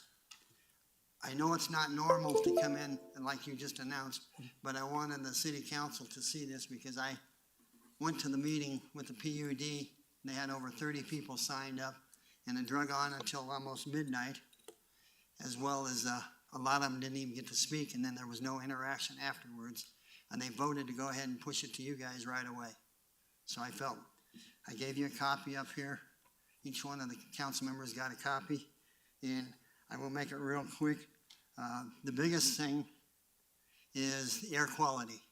I know it's not normal to come in like you just announced, but I wanted the city council to see this because I went to the meeting with the PUD. They had over 30 people signed up, and it drug on until almost midnight, as well as a lot of them didn't even get to speak, and then there was no interaction afterwards. and they voted to go ahead and push it to you guys right away. So I gave you a copy up here. Each one of the council members got a copy, and I will make it real quick. The biggest thing is the air quality.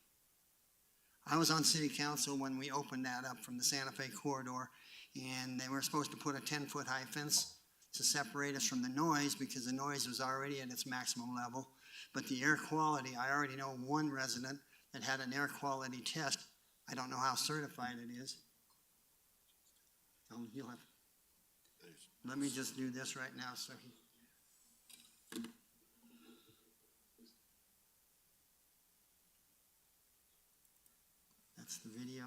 I was on city council when we opened that up from the Santa Fe corridor, and they were supposed to put a 10-foot high fence to separate us from the noise because the noise was already at its maximum level. But the air quality, I already know one resident that had an air quality test. I don't know how certified it is. You'll have, let me just do this right now so he. That's the video.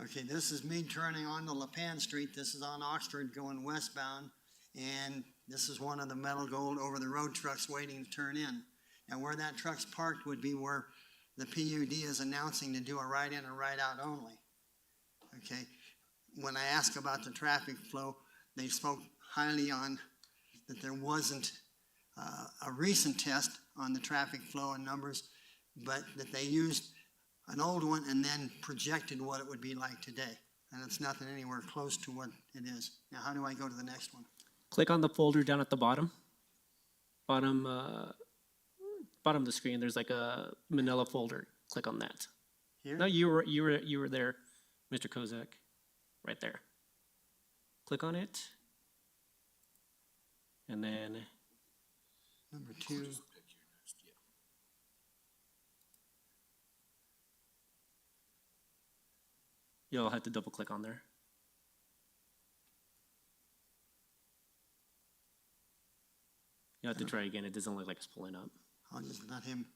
Okay, this is me turning onto LaPan Street. This is on Oxford going westbound. And this is one of the metal gold over the road trucks waiting to turn in. And where that truck's parked would be where the PUD is announcing to do a right in or right out only. Okay, when I asked about the traffic flow, they spoke highly on that there wasn't a recent test on the traffic flow and numbers, but that they used an old one and then projected what it would be like today. And it's nothing anywhere close to what it is. Now, how do I go to the next one? Click on the folder down at the bottom. Bottom of the screen, there's like a manila folder. Click on that. Here? No, you were there, Mr. Kozacek, right there. Click on it. And then Number 2. you'll have to double click on there. You'll have to try again. It doesn't look like it's pulling up. I'll just let him.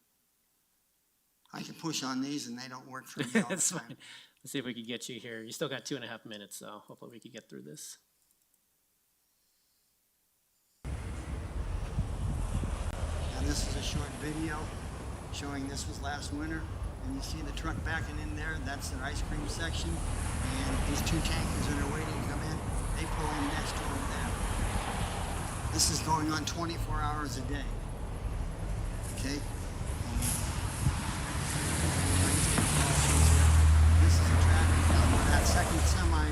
I can push on these and they don't work for me all the That's time. fine. Let's see if we can get you here. You still got 2.5 minutes, so hopefully we can get through this. Now this is a short video showing this was last winter. And you see the truck backing in there, that's their ice cream section. And these 2 tankers that are waiting to come in, they pull in next to them there. This is going on 24 hours a day. Okay? This is a traffic count where that second semi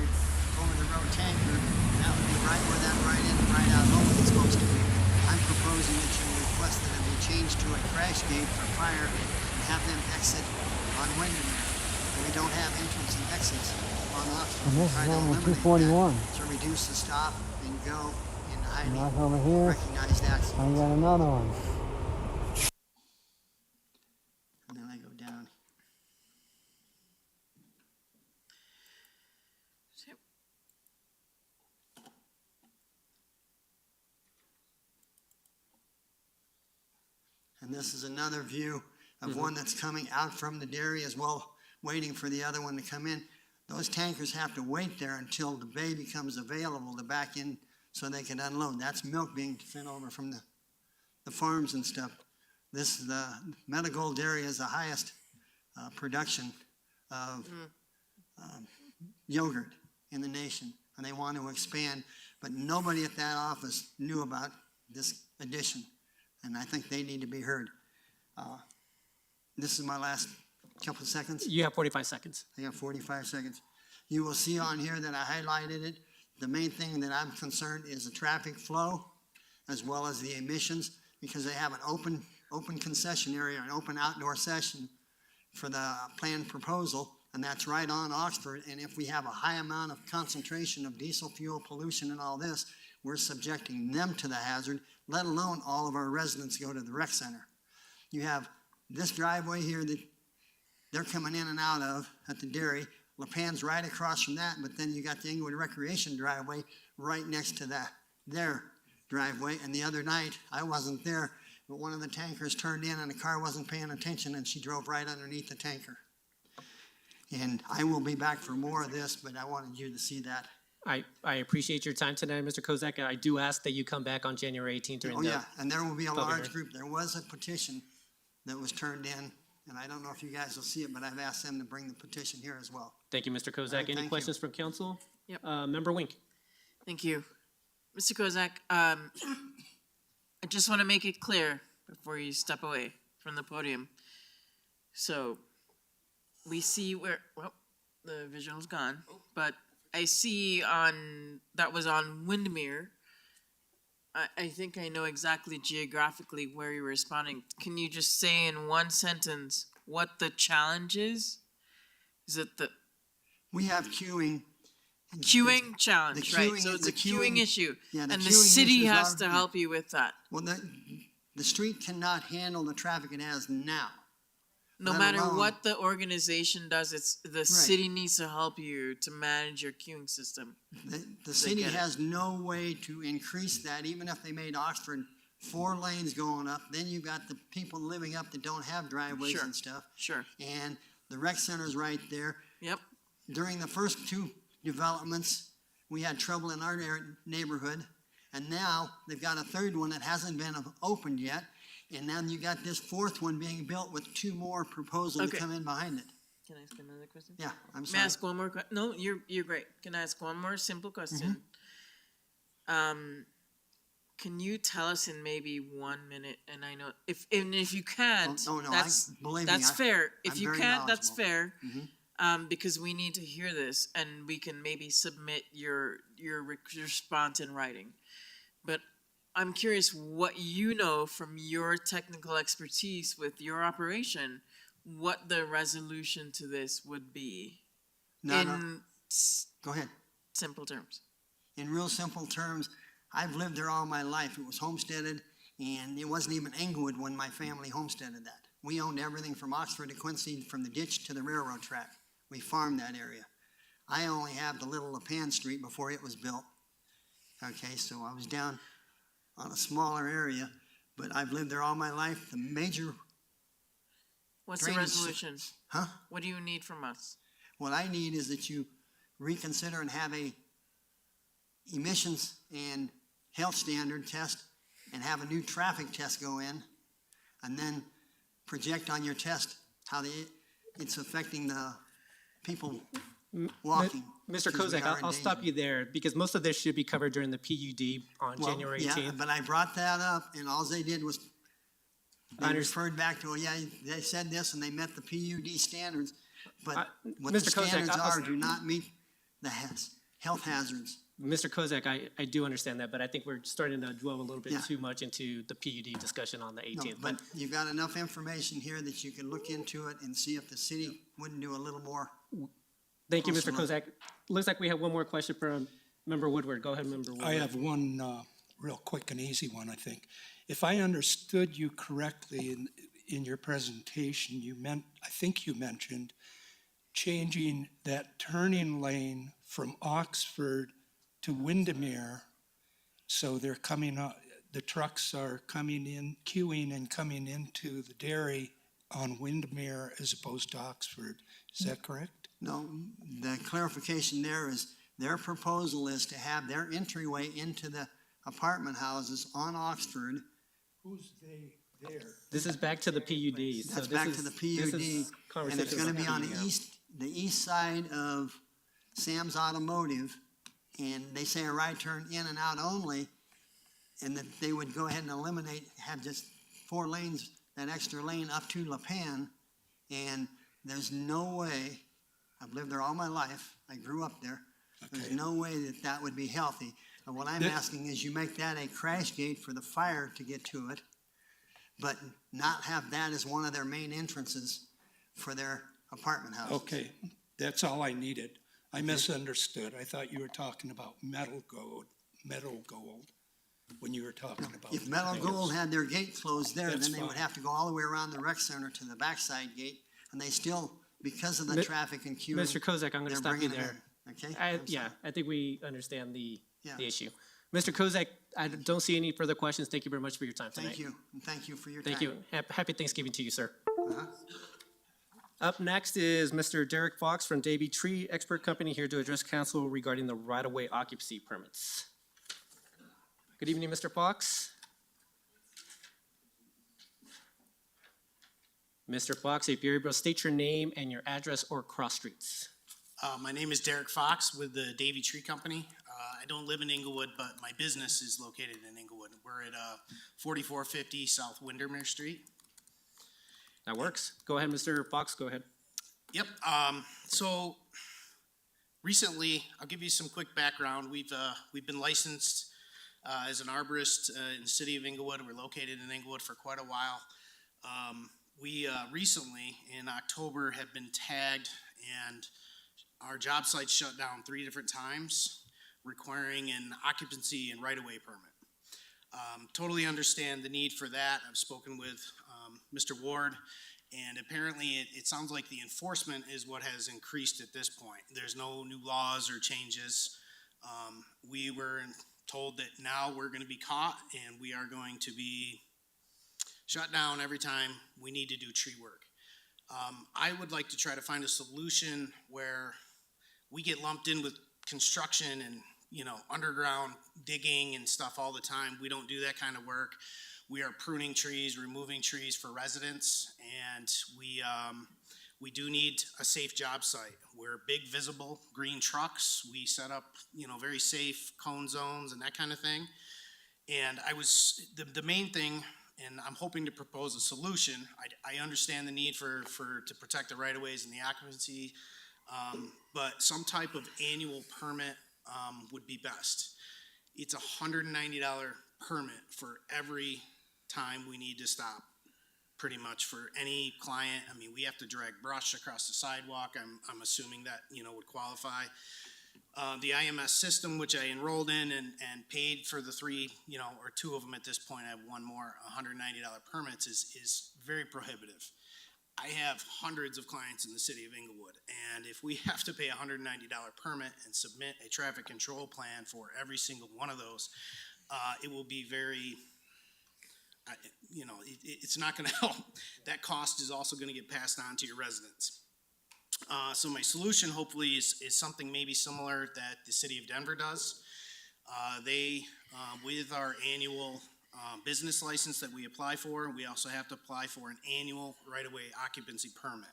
over the road tanker, that would be right where that right in and right out home is supposed to be. I'm proposing that you request that it be changed to a crash gate for fire and have them exit on Windermere. We don't have entrance and exits on Oxford. And this Try is to only eliminate 241. that to reduce the stop and go in highly Knock over here. recognized accidents. I got another one. And then I go down. And this is another view of one that's coming out from the dairy as well, waiting for the other one to come in. Those tankers have to wait there until the bay becomes available to back in so they can unload. That's milk being sent over from the farms and stuff. This, the Medigold dairy is the highest production of yogurt in the nation, and they want to expand, but nobody at that office knew about this addition, and I think they need to be heard. This is my last couple of seconds. You have 45 seconds. I got 45 seconds. You will see on here that I highlighted it. The main thing that I'm concerned is the traffic flow as well as the emissions, because they have an open concession area, an open outdoor session for the planned proposal, and that's right on Oxford. And if we have a high amount of concentration of diesel fuel pollution and all this, we're subjecting them to the hazard, let alone all of our residents go to the rec center. You have this driveway here that they're coming in and out of at the dairy. LaPan's right across from that, but then you got the Englewood Recreation driveway right next to that, their driveway. And the other night, I wasn't there, but one of the tankers turned in and the car wasn't paying attention and she drove right underneath the tanker. And I will be back for more of this, but I wanted you to see that. I appreciate your time tonight, Mr. Kozacek. I do ask that you come back on January 18th during Oh, the. yeah, and there will be a public large hearing. group. There was a petition that was turned in, and I don't know if you guys will see it, but I've asked them to bring the petition here as well. Thank you, Mr. Kozacek. thank Any you. questions from council? Yep. Member Wink. Thank you. Mr. Kozak, I just want to make it clear before you step away from the podium. So we see where, well, the visual's gone, but I see that was on Windermere. I think I know exactly geographically where you're responding. Can you just say in one sentence what the challenge is? Is it the We have queuing. queuing challenge, The right? queuing- So it's the a queuing queuing- issue. yeah, the And the queuing city issues has are- to help you with that. Well, the street cannot handle the traffic it has now. No Let matter alone- what the organization does, it's the city needs to help you to manage your queuing system. The city get it. has no way to increase that, even if they made Oxford 4 lanes going up, then you got the people living up that don't have driveways Sure. and stuff. Sure. And the rec center's right there. Yep. During the first 2 developments, we had trouble in our neighborhood. And now they've got a 3rd one that hasn't been opened yet. And then you got this 4th one being built with 2 more proposals Okay. to come in behind it. Can I ask another question? Yeah, I'm May I sorry. ask one more question? No, you're great. Can I ask one more simple question? Can you tell us in maybe 1 minute, and I know, if you can't, Oh, no, that's I- fair. If I'm you very can't, that's knowledgeable. fair. Because we need to hear this, and we can maybe submit your response in writing. But I'm curious what you know from your technical expertise with your operation, what the resolution to this would be No, no, in go ahead. simple terms. In real simple terms, I've lived there all my life. It was homesteaded, and it wasn't even Englewood when my family homesteaded that. We owned everything from Oxford to Quincy, from the ditch to the railroad track. We farmed that area. I only have the little LaPan Street before it was built. Okay, so I was down on a smaller area, but I've lived there all my life. The major, What's the Drainage- resolution? huh? What do you need from us? What I need is that you reconsider and have a emissions and health standard test and have a new traffic test go in, and then project on your test how it's affecting the people walking. Mr. because we Kozacek, are in I'll stop danger. you there because most of this should be covered during the PUD on Well, January yeah, 18th. but I brought that up, and all they did was I they underst- referred back to, yeah, they said this and they met the PUD standards, but what Mr. the Kozacek, standards I'll- are do not meet the health hazards. Mr. Kozacek, I do understand that, but I think we're starting to dwell a little bit Yeah. too much into the PUD discussion on the No, 18th. but you've got enough information here that you can look into it and see if the city wouldn't do a little more. Thank you, Mr. Close enough. Kozak. Looks like we have one more question from Member Woodward. Go ahead, Member Woodward. I have one real quick and easy one, I think. If I understood you correctly in your presentation, I think you mentioned changing that turning lane from Oxford to Windermere. So they're coming up, the trucks are coming in, queuing and coming into the dairy on Windermere as opposed to Oxford. Is that correct? No, the clarification there is their proposal is to have their entryway into the apartment houses on Oxford. Who's they there? This is back to the PUD. So That's this back is- to the this PUD, is and it's conversations gonna be on PUD. the east side of Sam's Automotive, and they say a right turn in and out only, and that they would go ahead and eliminate, have just 4 lanes, that extra lane up to LaPan, and there's no way, I've lived there all my life, I grew up there, there's Okay. no way that that would be healthy. And what I'm That- asking is you make that a crash gate for the fire to get to it, but not have that as one of their main entrances for their apartment houses. Okay, that's all I needed. I misunderstood. I thought you were talking about metal gold when you were talking about. If Metal Gold had their gate closed there, That's then they would fine. have to go all the way around the rec center to the backside gate, and they still, because of the Mi- traffic and queuing, Mr. Kozak, I'm going to they're stop you bringing it there. in, okay? Yeah, I think we understand the Yeah. issue. Mr. Kozak, I don't see any further questions. Thank you very much for your time tonight. Thank you, and thank you for your time. Thank you. Happy Thanksgiving to you, sir. Uh-huh. Up next is Mr. Derek Fox from Davey Tree Expert Company here to address council regarding the right-of-way occupancy permits. Good evening, Mr. Fox. Mr. Fox, if you're able to state your name and your address or cross streets. My name is Derek Fox with the Davey Tree Company. I don't live in Englewood, but my business is located in Englewood. We're at 4450 South Windermere Street. That works. Go ahead, Mr. Fox, go ahead. Yep, so recently, I'll give you some quick background. We've been licensed as an arborist in the city of Englewood. We're located in Englewood for quite a while. We recently, in October, have been tagged, and our job site shut down 3 different times, requiring an occupancy and right-of-way permit. Totally understand the need for that. I've spoken with Mr. Ward, and apparently it sounds like the enforcement is what has increased at this point. There's no new laws or changes. We were told that now we're going to be caught and we are going to be shut down every time we need to do tree work. I would like to try to find a solution where we get lumped in with construction and, you know, underground digging and stuff all the time. We don't do that kind of work. We are pruning trees, removing trees for residents, and we do need a safe job site. We're big, visible, green trucks. We set up, you know, very safe cone zones and that kind of thing. And the main thing, and I'm hoping to propose a solution. I understand the need to protect the right-of-ways and the occupancy, but some type of annual permit would be best. It's a $190 permit for every time we need to stop, pretty much for any client. I mean, we have to drag brush across the sidewalk. I'm assuming that, you know, would qualify. The IMS system, which I enrolled in and paid for the 3, you know, or 2 of them at this point, I have 1 more, $190 permits is very prohibitive. I have hundreds of clients in the city of Englewood, and if we have to pay a $190 permit and submit a traffic control plan for every single one of those, it will be very, you know, it's not gonna help. That cost is also gonna get passed on to your residents. So my solution hopefully is something maybe similar that the city of Denver does. They, with our annual business license that we apply for, we also have to apply for an annual right-of-way occupancy permit.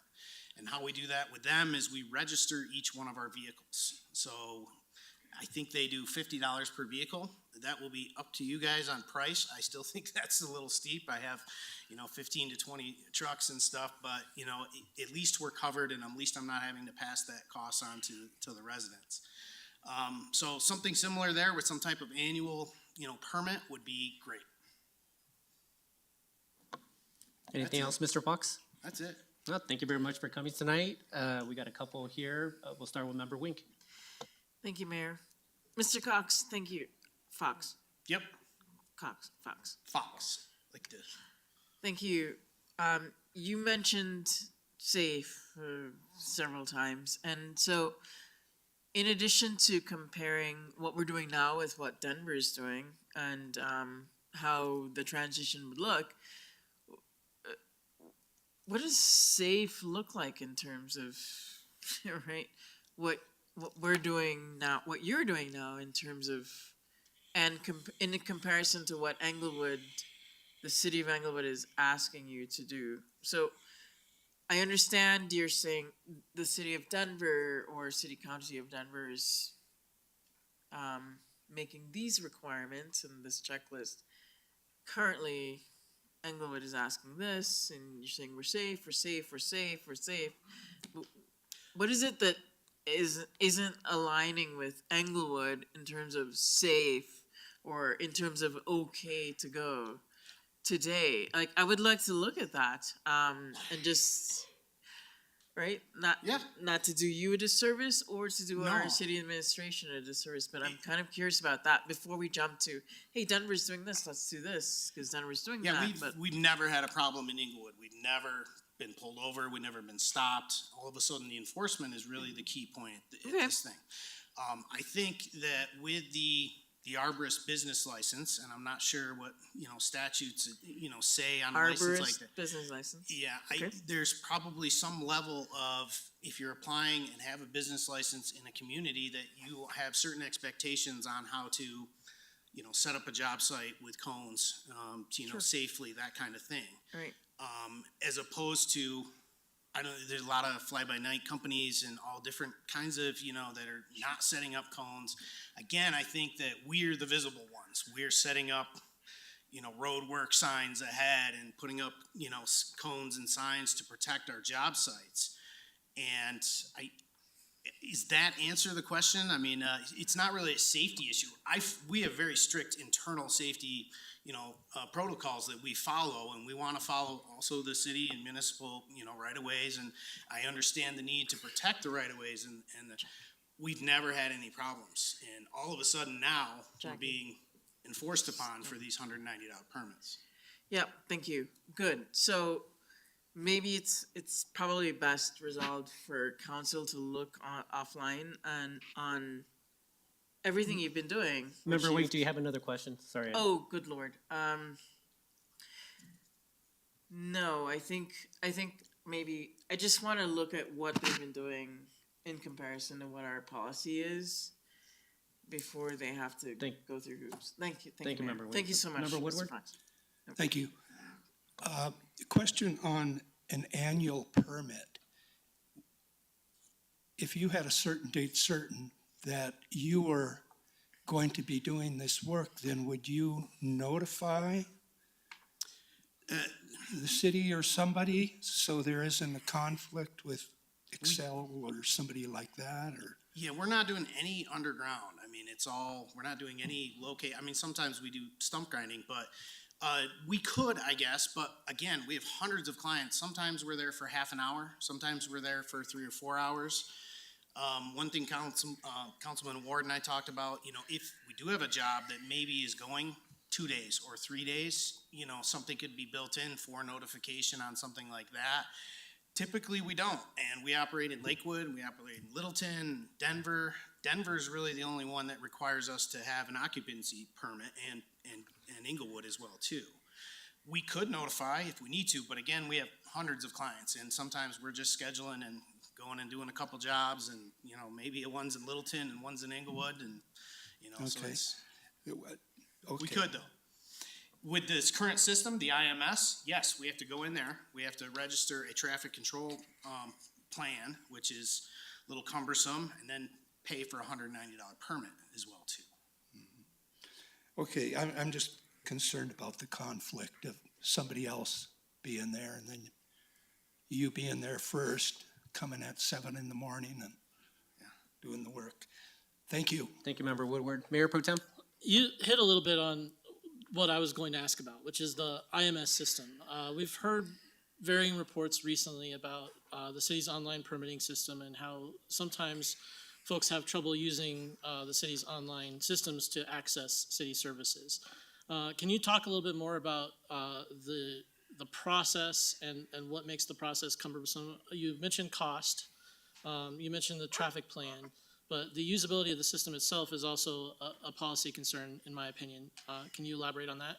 And how we do that with them is we register each one of our vehicles. So I think they do $50 per vehicle. That will be up to you guys on price. I still think that's a little steep. I have, you know, 15 to 20 trucks and stuff, but, you know, at least we're covered, and at least I'm not having to pass that cost on to the residents. So something similar there with some type of annual, you know, permit would be great. Anything else, Mr. Fox? That's it. No, thank you very much for coming tonight. We got a couple here. We'll start with Member Wink. Thank you, Mayor. Mr. Cox, thank you. Fox, Yep, Fox. Fox, like this. Thank you. You mentioned safe several times, and so in addition to comparing what we're doing now with what Denver is doing and how the transition would look, what does safe look like in terms of, right, what we're doing now, what you're doing now in terms of, and in comparison to what Englewood, the city of Englewood is asking you to do. So I understand you're saying the city of Denver or city county of Denver is making these requirements and this checklist. Currently, Englewood is asking this, and you're saying we're safe. What is it that isn't aligning with Englewood in terms of safe or in terms of okay to go today? Like, I would like to look at that and just, right, not to do you a disservice or to do our No. city administration a disservice, but I'm kind of curious about that before we jump to, hey, Denver's doing this, let's do this, because Denver's doing Yeah, that. But we've never had a problem in Englewood. We've never been pulled over. We've never been stopped. All of a sudden, the enforcement is really the key point at Okay. this thing. I think that with the arborist business license, and I'm not sure what, you know, statutes, you know, say on a license like arborist that. business license. Yeah, Okay. there's probably some level of, if you're applying and have a business license in a community, that you have certain expectations on how to, you know, set up a job site with cones, you know, safely, that kind of thing. Right. As opposed to, I know there's a lot of fly-by-night companies and all different kinds of, you know, that are not setting up cones. Again, I think that we're the visible ones. We're setting up, road work signs ahead and putting up, cones and signs to protect our job sites. And is that answer the question? I mean, it's not really a safety issue. We have very strict internal safety, protocols that we follow, and we want to follow also the city and municipal, right of ways. And I understand the need to protect the right of ways, and we've never had any problems. And all of a sudden now we're being enforced upon for these $190 permits. Yep, thank you. Good. So maybe it's probably best resolved for council to look offline and on everything you've been doing. Member which Wink, do you have another question? Sorry. Oh, good Lord. No, I think maybe I just want to look at what they've been doing in comparison to what our policy is before they have to go through hoops. Thank you. Thank you, Mayor. Member Thank you so much. Member Mr. Woodward? Fox. Thank you. Question on an annual permit. If you had a certain date certain that you were going to be doing this work, then would you notify the city or somebody so there isn't a conflict with Excel or somebody like that, or? Yeah, we're not doing any underground. I mean, we're not doing any sometimes we do stump grinding, but we could, I guess, but again, we have hundreds of clients. Sometimes we're there for half an hour. Sometimes we're there for 3 or 4 hours. One thing Councilman Ward and I talked about, if we do have a job that maybe is going 2 days or 3 days, something could be built in for notification on something like that. Typically, we don't, and we operate in Lakewood, we operate in Littleton, Denver. Denver's really the only one that requires us to have an occupancy permit, and Englewood as well, too. We could notify if we need to, but again, we have hundreds of clients, and sometimes we're just scheduling and going and doing a couple jobs, and, maybe one's in Littleton and one's in Englewood, and, so Okay. it's, Okay. we could, though. With this current system, the IMS, yes, we have to go in there. We have to register a traffic control plan, which is a little cumbersome, and then pay for a $190 permit as well, too. Okay, I'm just concerned about the conflict of somebody else being there and then you being there first, coming at 7 in the morning and doing the work. Thank you. Thank you, Member Woodward. Mayor Pro Tem? You hit a little bit on what I was going to ask about, which is the IMS system. We've heard varying reports recently about the city's online permitting system and how sometimes folks have trouble using the city's online systems to access city services. Can you talk a little bit more about the process and what makes the process cumbersome? You mentioned cost, you mentioned the traffic plan, but the usability of the system itself is also a policy concern, in my opinion. Can you elaborate on that?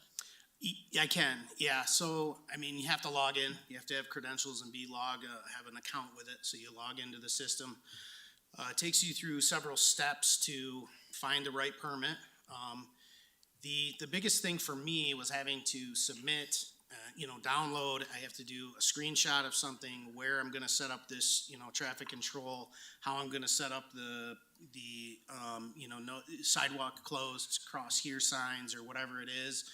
I can, yeah. So, you have to log in. You have to have credentials and have an account with it. So you log into the system. It takes you through several steps to find the right permit. The biggest thing for me was having to submit, download. I have to do a screenshot of something, where I'm gonna set up this, traffic control, how I'm gonna set up the no sidewalk closed, cross here signs, or whatever it is.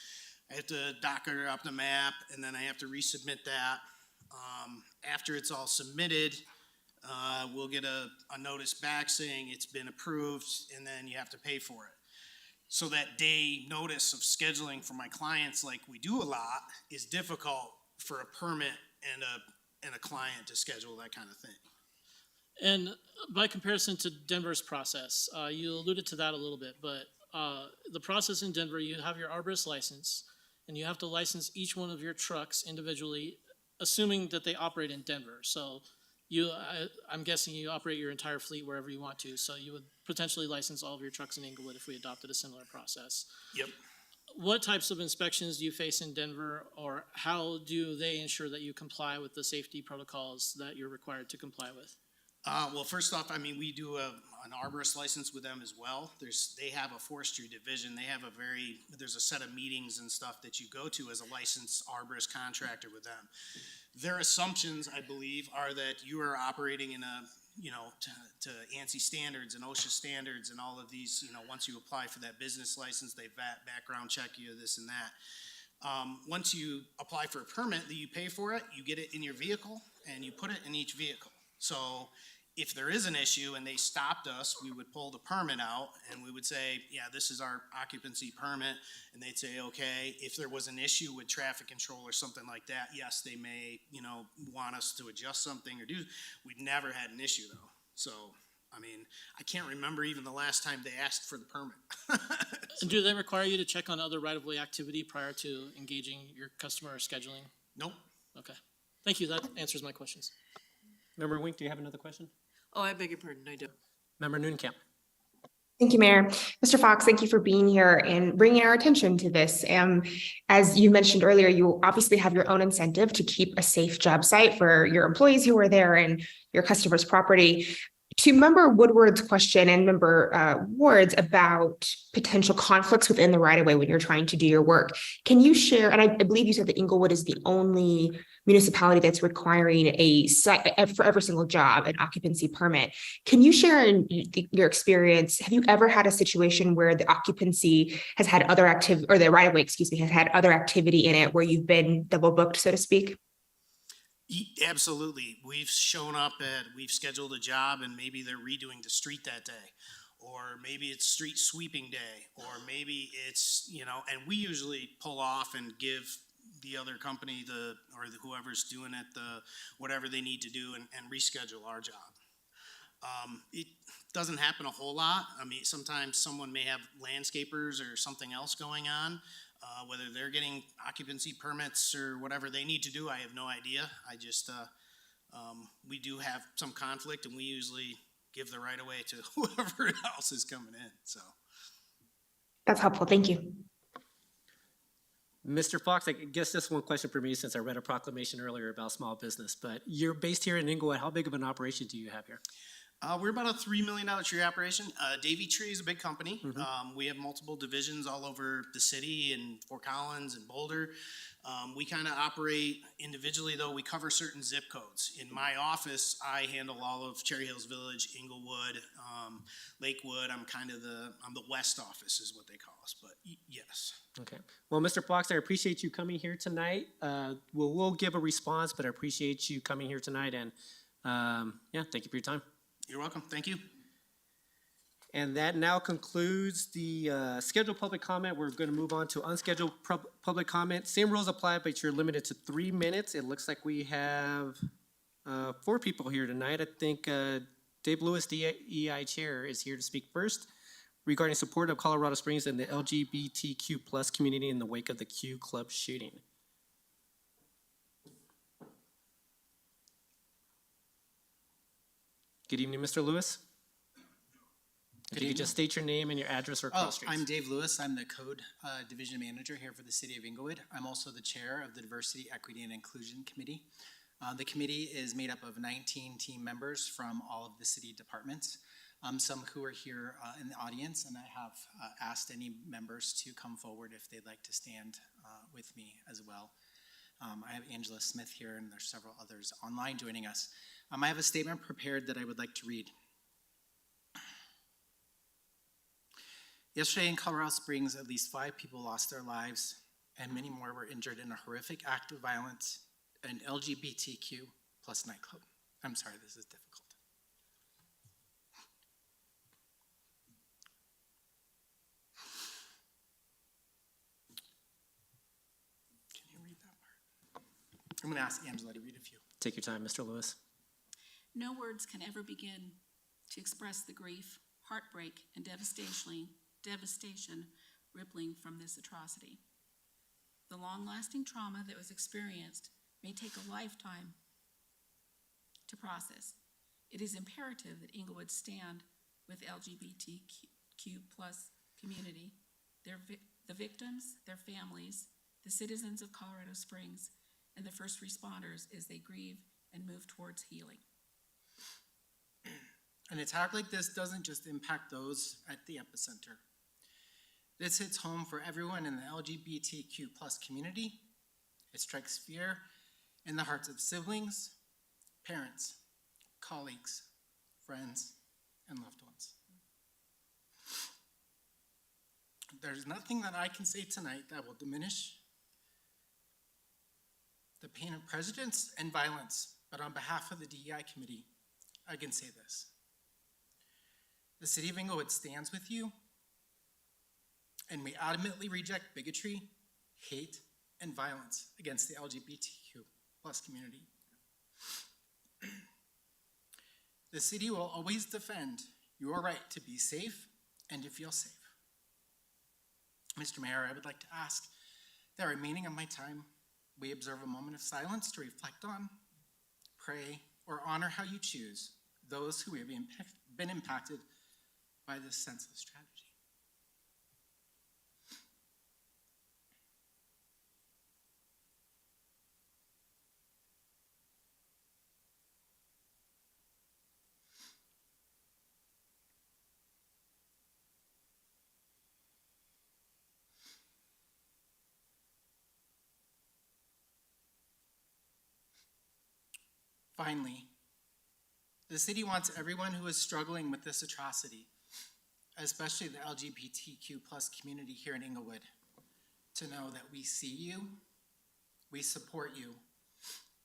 I have to docker up the map, and then I have to resubmit that. After it's all submitted, we'll get a notice back saying it's been approved, and then you have to pay for it. So that day notice of scheduling for my clients, like we do a lot, is difficult for a permit and a client to schedule that kind of thing. And by comparison to Denver's process, you alluded to that a little bit, but the process in Denver, you have your arborist license, and you have to license each one of your trucks individually, assuming that they operate in Denver. So I'm guessing you operate your entire fleet wherever you want to, so you would potentially license all of your trucks in Englewood if we adopted a similar process. Yep. What types of inspections do you face in Denver, or how do they ensure that you comply with the safety protocols that you're required to comply with? Well, first off, we do an arborist license with them as well. They have a forestry division. There's a set of meetings and stuff that you go to as a licensed arborist contractor with them. Their assumptions, I believe, are that you are operating in to ANSI standards and OSHA standards and all of these, once you apply for that business license, they background check you, this and that. Once you apply for a permit, that you pay for it, you get it in your vehicle, and you put it in each vehicle. So if there is an issue and they stopped us, we would pull the permit out and we would say, yeah, this is our occupancy permit. And they'd say, okay, if there was an issue with traffic control or something like that, yes, they may, want us to adjust something or do. We've never had an issue though. So, I mean, I can't remember even the last time they asked for the permit. And do they require you to check on other right-of-way activity prior to engaging your customer or scheduling? Nope. Okay. Thank you. That answers my questions. Member Wink, do you have another question? Oh, I beg your pardon, I do. Member Nooncamp? Thank you, Mayor. Mr. Fox, thank you for being here and bringing our attention to this. As you mentioned earlier, you obviously have your own incentive to keep a safe job site for your employees who are there and your customers' property. To Member Woodward's question and Member Ward's about potential conflicts within the right-of-way when you're trying to do your work, can you share, and I believe you said that Englewood is the only municipality that's requiring a site for every single job, an occupancy permit. Can you share in your experience, have you ever had a situation where the occupancy has had other activity, or the right-of-way, has had other activity in it where you've been double booked, so to speak? Absolutely. We've scheduled a job and maybe they're redoing the street that day. Or maybe it's street sweeping day, or maybe it's, and we usually pull off and give the other company whoever's doing it, whatever they need to do and reschedule our job. It doesn't happen a whole lot. I mean, sometimes someone may have landscapers or something else going on. Whether they're getting occupancy permits or whatever they need to do, I have no idea. I just, we do have some conflict and we usually give the right of way to whoever else is coming in, so. That's helpful. Thank you. Mr. Fox, I guess this one question for me, since I read a proclamation earlier about small business, but you're based here in Englewood. How big of an operation do you have here? We're about a $3 million tree operation. Davey Tree is a big company. We have multiple divisions all over the city and Fort Collins and Boulder. We kind of operate individually, though. We cover certain zip codes. In my office, I handle all of Cherry Hills Village, Englewood, Lakewood. I'm the West office is what they call us, but yes. Okay. Well, Mr. Fox, I appreciate you coming here tonight. We'll give a response, but I appreciate you coming here tonight, and thank you for your time. You're welcome. Thank you. And that now concludes the scheduled public comment. We're going to move on to unscheduled public comment. Same rules apply, but you're limited to 3 minutes. It looks like we have 4 people here tonight. I think Dave Lewis, DEI Chair, is here to speak first regarding support of Colorado Springs and the LGBTQ plus community in the wake of the Q Club shooting. Good evening, Mr. Lewis. If you could just state your name and your address or cross streets. I'm Dave Lewis. I'm the Code Division Manager here for the City of Englewood. I'm also the Chair of the Diversity, Equity, and Inclusion Committee. The committee is made up of 19 team members from all of the city departments, some who are here in the audience, and I have asked any members to come forward if they'd like to stand with me as well. I have Angela Smith here, and there's several others online joining us. I have a statement prepared that I would like to read. Yesterday in Colorado Springs, at least 5 people lost their lives and many more were injured in a horrific act of violence at an LGBTQ plus nightclub. I'm sorry, this is difficult. Can you read that part? I'm going to ask Angela to read a few. Take your time, Mr. Lewis. No words can ever begin to express the grief, heartbreak, and devastation rippling from this atrocity. The long-lasting trauma that was experienced may take a lifetime to process. It is imperative that Englewood stand with LGBTQ plus community, the victims, their families, the citizens of Colorado Springs, and the first responders as they grieve and move towards healing. An attack like this doesn't just impact those at the epicenter. This hits home for everyone in the LGBTQ plus community. It strikes fear in the hearts of siblings, parents, colleagues, friends, and loved ones. There's nothing that I can say tonight that will diminish the pain of prejudice and violence, but on behalf of the DEI committee, I can say this. The city of Englewood stands with you, and we adamantly reject bigotry, hate, and violence against the LGBTQ plus community. The city will always defend your right to be safe and to feel safe. Mr. Mayor, I would like to ask that remaining of my time, we observe a moment of silence to reflect on, pray, or honor how you choose those who have been impacted by this senseless tragedy. Finally, the city wants everyone who is struggling with this atrocity, especially the LGBTQ plus community here in Englewood, to know that we see you, we support you,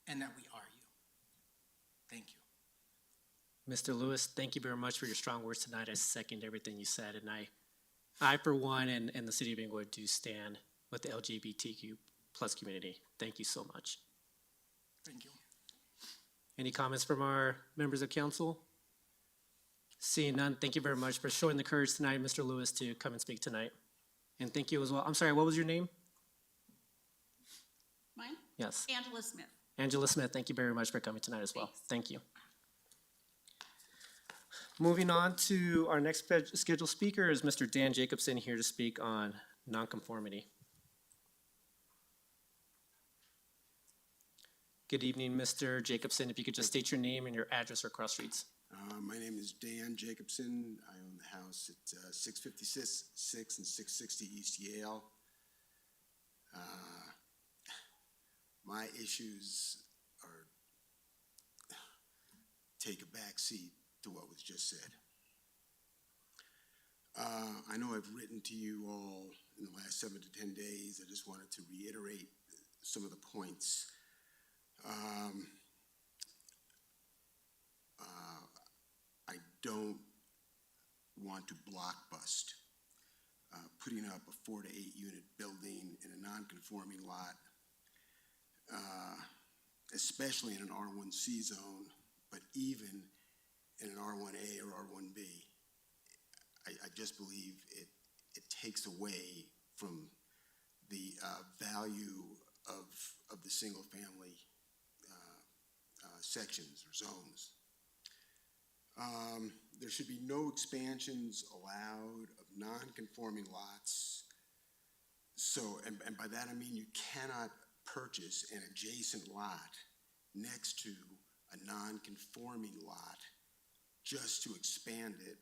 and that we are you. Thank you. Mr. Lewis, thank you very much for your strong words tonight. I second everything you said, and I for one, and the city of Englewood do stand with the LGBTQ plus community. Thank you so much. Thank you. Any comments from our members of council? Seeing none, thank you very much for showing the courage tonight, Mr. Lewis, to come and speak tonight. And thank you as well. I'm sorry, what was your name? Mine? Yes, Angela Smith. Angela Smith, thank you very much for coming tonight as well. Thank you. Moving on to our next scheduled speaker is Mr. Dan Jacobson, here to speak on nonconformity. Good evening, Mr. Jacobson. If you could just state your name and your address or cross streets. My name is Dan Jacobson. I own the house at 656 and 660 East Yale. My issues are take a back seat to what was just said. I know I've written to you all in the last 7 to 10 days. I just wanted to reiterate some of the points. I don't want to blockbust putting up a 4 to 8 unit building in a non-conforming lot, especially in an R1C zone, but even in an R1A or R1B. I just believe it takes away from the value of the single family sections or zones. There should be no expansions allowed of non-conforming lots. So, and by that I mean you cannot purchase an adjacent lot next to a non-conforming lot just to expand it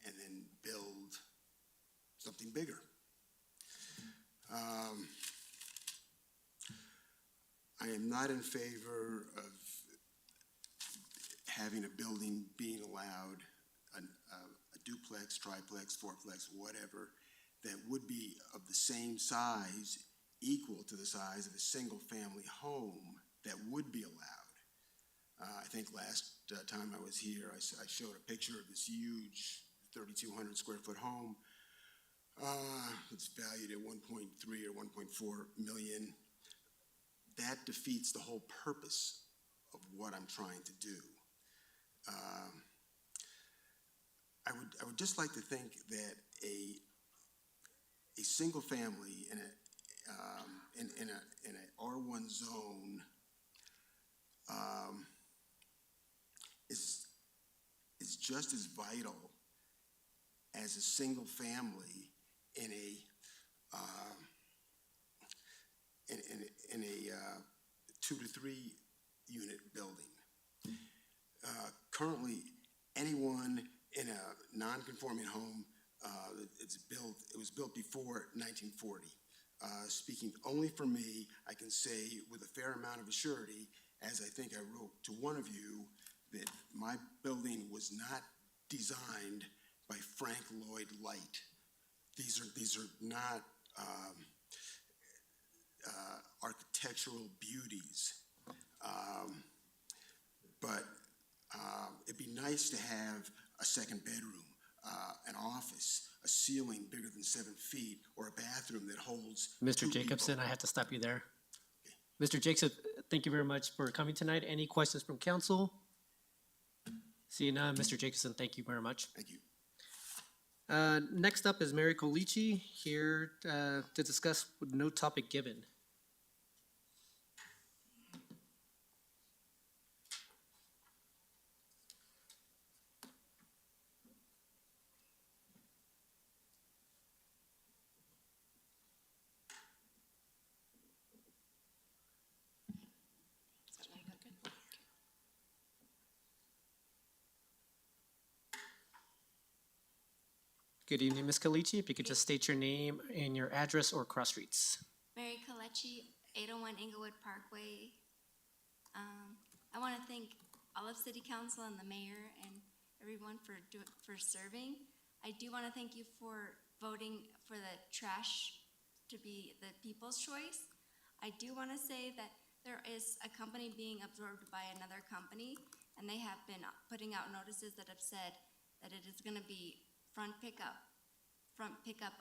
and then build something bigger. I am not in favor of having a building being allowed, a duplex, triplex, fourplex, whatever, that would be of the same size, equal to the size of a single family home that would be allowed. I think last time I was here, I showed a picture of this huge 3,200 square foot home. It's valued at 1.3 or 1.4 million. That defeats the whole purpose of what I'm trying to do. I would just like to think that a single family in a R1 zone is just as vital as a single family in a 2 to 3 unit building. Currently, anyone in a non-conforming home, it was built before 1940. Speaking only for me, I can say with a fair amount of surety, as I think I wrote to one of you, that my building was not designed by Frank Lloyd Light. These are not architectural beauties. But it'd be nice to have a second bedroom, an office, a ceiling bigger than 7 feet, or a bathroom that holds Mr. 2 Jacobson, people. I have to stop you there. Mr. Jacob, thank you very much for coming tonight. Any questions from council? Seeing none, Mr. Jacobson, thank you very much. Thank you. Next up is Mary Colici here to discuss with no topic given. Good evening, Ms. Colici. If you could just state your name and your address or cross streets. Mary Kalechi, 801 Englewood Parkway. I want to thank all of City Council and the mayor and everyone for serving. I do want to thank you for voting for the trash to be the people's choice. I do want to say that there is a company being absorbed by another company, and they have been putting out notices that have said that it is going to be front pickup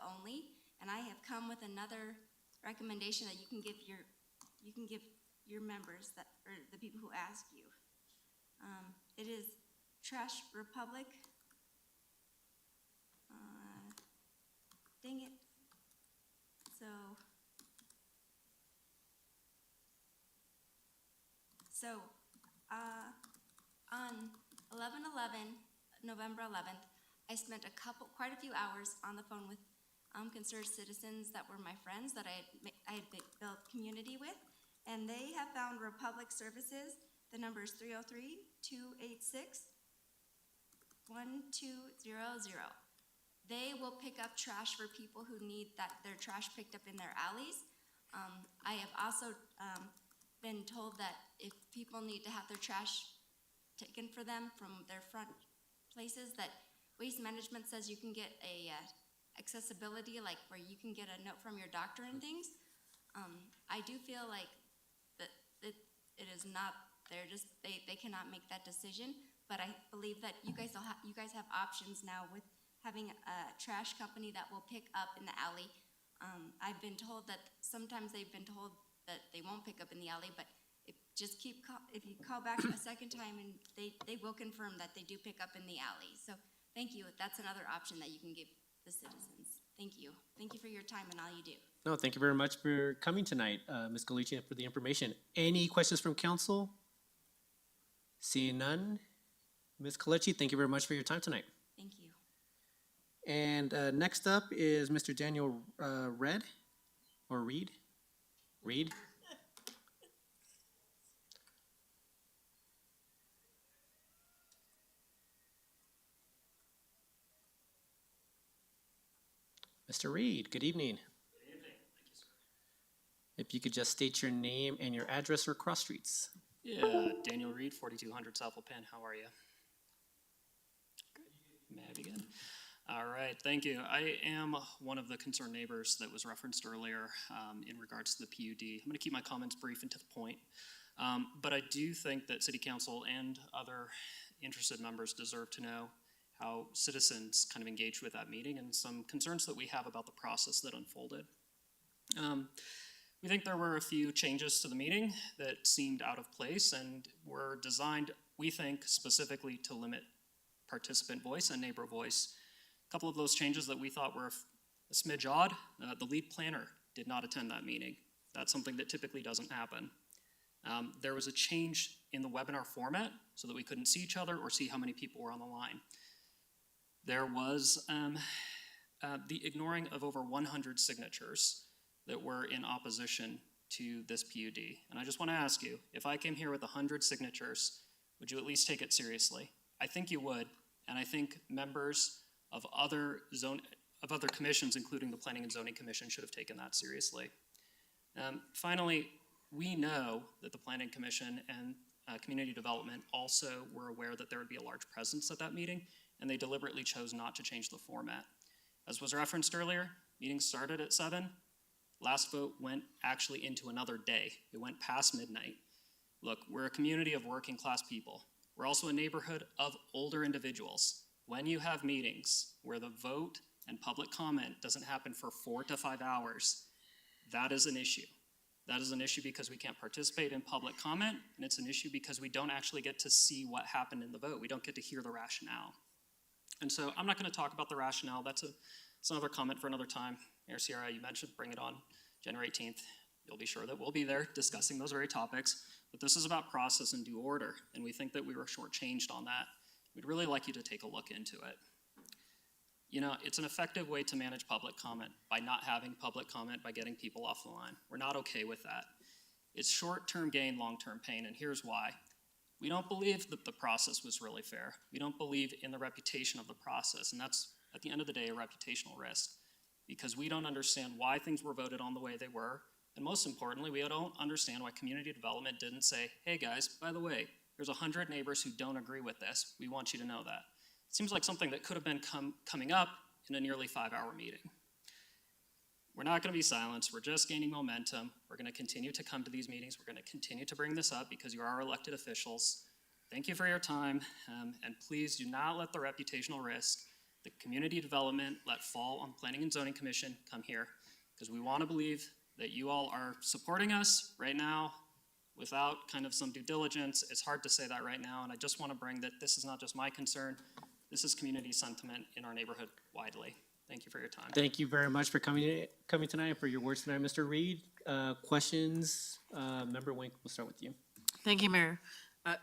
only, and I have come with another recommendation that you can give your members that, or the people who ask you. It is Trash Republic. Dang it. So on 11/11, November 11th, I spent quite a few hours on the phone with concerned citizens that were my friends that I had built community with, and they have found Republic Services. The number is 303-286-1200. They will pick up trash for people who need their trash picked up in their alleys. I have also been told that if people need to have their trash taken for them from their front places, that Waste Management says you can get a accessibility, like where you can get a note from your doctor and things. I do feel like that it is not, they cannot make that decision, but I believe that you guys have options now with having a trash company that will pick up in the alley. I've been told that sometimes they've been told that they won't pick up in the alley, but if you call back a second time, and they will confirm that they do pick up in the alley. So thank you. That's another option that you can give the citizens. Thank you. Thank you for your time and all you do. No, thank you very much for coming tonight, Ms. Colici, for the information. Any questions from council? Seeing none, Ms. Colici, thank you very much for your time tonight. Thank you. And next up is Mr. Daniel Reed. Mr. Reed, good evening. Good evening. Thank you, sir. If you could just state your name and your address or cross streets. Yeah, Daniel Reed, 4200 South Penn. How are you? Good. May I begin? All right, thank you. I am one of the concerned neighbors that was referenced earlier in regards to the PUD. I'm going to keep my comments brief and to the point, but I do think that City Council and other interested members deserve to know how citizens kind of engaged with that meeting and some concerns that we have about the process that unfolded. We think there were a few changes to the meeting that seemed out of place and were designed, we think, specifically to limit participant voice and neighbor voice. A couple of those changes that we thought were a smidge odd. The lead planner did not attend that meeting. That's something that typically doesn't happen. There was a change in the webinar format so that we couldn't see each other or see how many people were on the line. There was the ignoring of over 100 signatures that were in opposition to this PUD. And I just want to ask you, if I came here with 100 signatures, would you at least take it seriously? I think you would, and I think members of other commissions, including the Planning and Zoning Commission, should have taken that seriously. Finally, we know that the Planning Commission and Community Development also were aware that there would be a large presence at that meeting, and they deliberately chose not to change the format. As was referenced earlier, meeting started at 7. Last vote went actually into another day. It went past midnight. Look, we're a community of working class people. We're also a neighborhood of older individuals. When you have meetings where the vote and public comment doesn't happen for 4 to 5 hours, that is an issue. That is an issue because we can't participate in public comment, and it's an issue because we don't actually get to see what happened in the vote. We don't get to hear the rationale. And so I'm not going to talk about the rationale. That's another comment for another time. Mayor Sierra, you mentioned bring it on January 18th. You'll be sure that we'll be there discussing those very topics. But this is about process and due order, and we think that we were shortchanged on that. We'd really like you to take a look into it. You know, it's an effective way to manage public comment by not having public comment, by getting people off the line. We're not okay with that. It's short-term gain, long-term pain, and here's why. We don't believe that the process was really fair. We don't believe in the reputation of the process, and that's, at the end of the day, a reputational risk, because we don't understand why things were voted on the way they were, and most importantly, we don't understand why community development didn't say, hey guys, by the way, there's 100 neighbors who don't agree with this. We want you to know that. It seems like something that could have been coming up in a nearly 5-hour meeting. We're not going to be silenced. We're just gaining momentum. We're going to continue to come to these meetings. We're going to continue to bring this up because you are our elected officials. Thank you for your time, and please do not let the reputational risk, the community development let fall on Planning and Zoning Commission come here, because we want to believe that you all are supporting us right now without kind of some due diligence. It's hard to say that right now, and I just want to bring that this is not just my concern. This is community sentiment in our neighborhood widely. Thank you for your time. Thank you very much for coming tonight and for your words tonight, Mr. Reed. Questions? Member Wink, we'll start with you. Thank you, Mayor.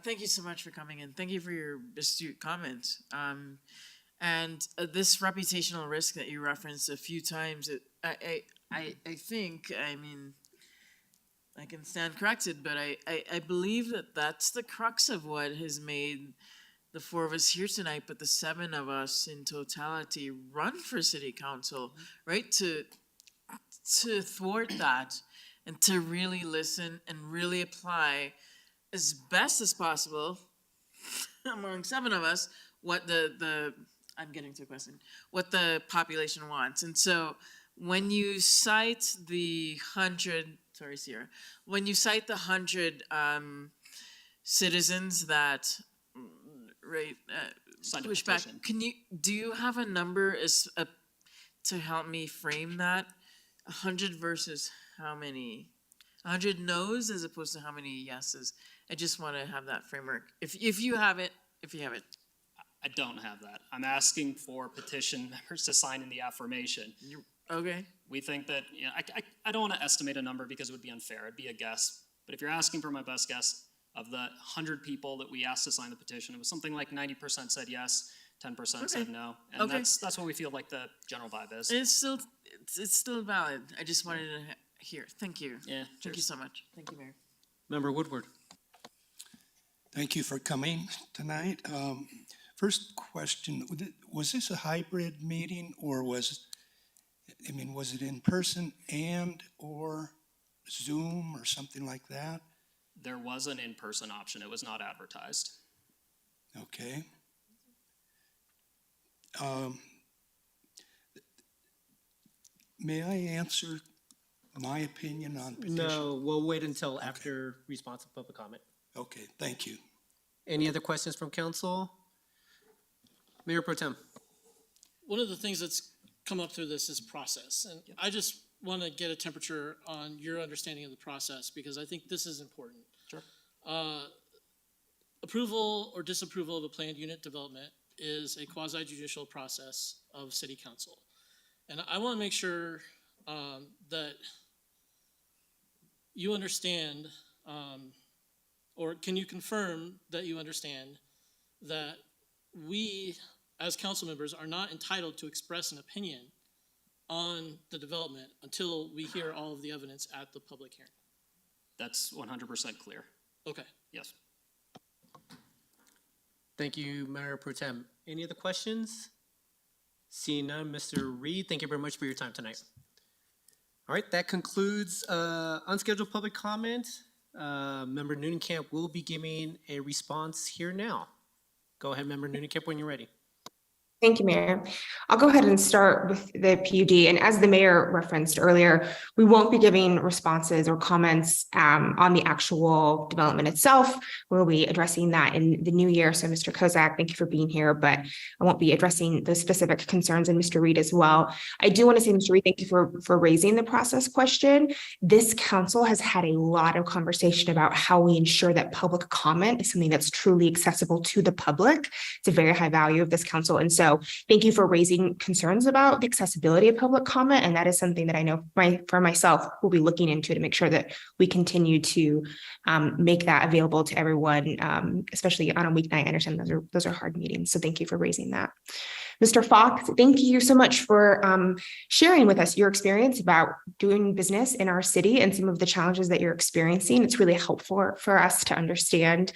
Thank you so much for coming in. Thank you for your astute comments. And this reputational risk that you referenced a few times, I think, I mean, I can stand corrected, but I believe that that's the crux of what has made the 4 of us here tonight, but the 7 of us in totality run for city council, right? To thwart that and to really listen and really apply as best as possible among 7 of us what I'm getting to a question, what the population wants. And so when you cite the 100, sorry, Sierra, when you cite the 100 citizens that push back, do you have a number to help me frame that? 100 versus how many? 100 no's as opposed to how many yeses? I just want to have that framework. If you have it. I don't have that. I'm asking for petition members to sign in the affirmation. Okay. We think that, you know, I don't want to estimate a number because it would be unfair. It'd be a guess. But if you're asking for my best guess, of the 100 people that we asked to sign the petition, it was something like 90% said yes, 10% said no. And that's what we feel like the general vibe is. It's still valid. I just wanted to hear. Thank you. Yeah. Thank you so much. Thank you, Mayor. Member Woodward. Thank you for coming tonight. First question, was this a hybrid meeting or was it in person and or Zoom or something like that? There was an in-person option. It was not advertised. Okay. May I answer my opinion on petition? No, we'll wait until after response to public comment. Okay, thank you. Any other questions from council? Mayor Pro Tem. One of the things that's come up through this is process, and I just want to get a temperature on your understanding of the process, because I think this is important. Sure. Approval or disapproval of a planned unit development is a quasi-judicial process of city council. And I want to make sure that you understand, or can you confirm that you understand that we, as council members, are not entitled to express an opinion on the development until we hear all of the evidence at the public hearing? That's 100% clear. Okay. Yes. Thank you, Mayor Pro Tem. Any other questions? Seeing none, Mr. Reed, thank you very much for your time tonight. All right, that concludes unscheduled public comment. Member Newnenkamp will be giving a response here now. Go ahead, Member Newnenkamp, when you're ready. Thank you, Mayor. I'll go ahead and start with the PUD. And as the mayor referenced earlier, we won't be giving responses or comments on the actual development itself. We'll be addressing that in the new year. So Mr. Kozacek, thank you for being here, but I won't be addressing the specific concerns, and Mr. Reed as well. I do want to say, Mr. Reed, thank you for raising the process question. This council has had a lot of conversation about how we ensure that public comment is something that's truly accessible to the public. It's a very high value of this council. And so thank you for raising concerns about the accessibility of public comment. And that is something that I know for myself will be looking into to make sure that we continue to make that available to everyone, especially on a weeknight. I understand those are hard meetings. So thank you for raising that. Mr. Fox, thank you so much for sharing with us your experience about doing business in our city and some of the challenges that you're experiencing. It's really helpful for us to understand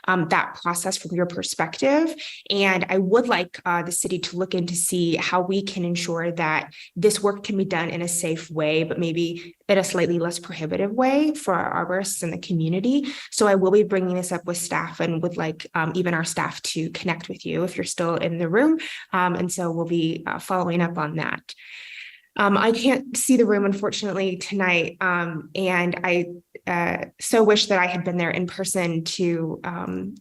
that process from your perspective. And I would like the city to look in to see how we can ensure that this work can be done in a safe way, but maybe in a slightly less prohibitive way for our arborists and the community. So I will be bringing this up with staff and would like even our staff to connect with you if you're still in the room. And so we'll be following up on that. I can't see the room, unfortunately, tonight, and I so wish that I had been there in person to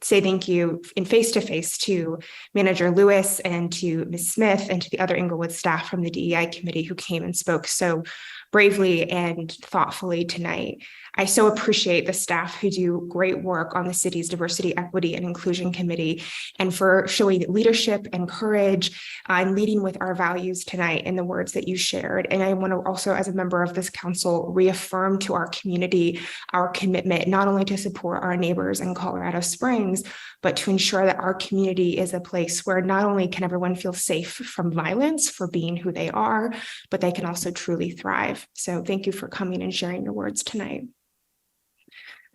say thank you in face-to-face to Manager Lewis and to Ms. Smith and to the other Englewood staff from the DEI committee who came and spoke so bravely and thoughtfully tonight. I so appreciate the staff who do great work on the city's Diversity, Equity, and Inclusion Committee and for showing leadership and courage and leading with our values tonight in the words that you shared. And I want to also, as a member of this council, reaffirm to our community our commitment not only to support our neighbors in Colorado Springs, but to ensure that our community is a place where not only can everyone feel safe from violence for being who they are, but they can also truly thrive. So thank you for coming and sharing your words tonight.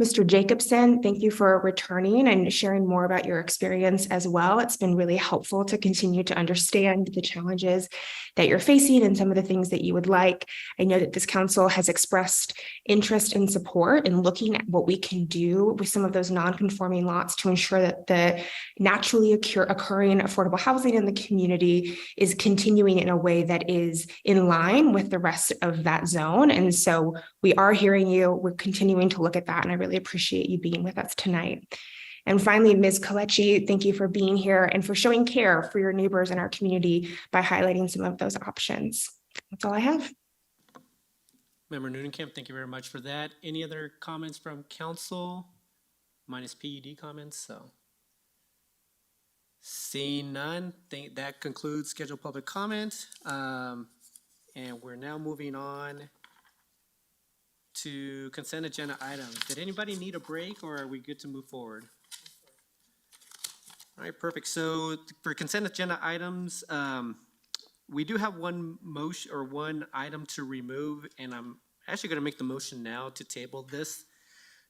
Mr. Jacobson, thank you for returning and sharing more about your experience as well. It's been really helpful to continue to understand the challenges that you're facing and some of the things that you would like. I know that this council has expressed interest and support in looking at what we can do with some of those non-conforming lots to ensure that the naturally occurring affordable housing in the community is continuing in a way that is in line with the rest of that zone. And so we are hearing you. We're continuing to look at that, and I really appreciate you being with us tonight. And finally, Ms. Kalechi, thank you for being here and for showing care for your neighbors in our community by highlighting some of those options. That's all I have. Member Newnenkamp, thank you very much for that. Any other comments from council? Minus PUD comments, so. Seeing none, think that concludes scheduled public comment. And we're now moving on to consent agenda items. Did anybody need a break or are we good to move forward? All right, perfect. So for consent agenda items, we do have one motion or one item to remove, and I'm actually going to make the motion now to table this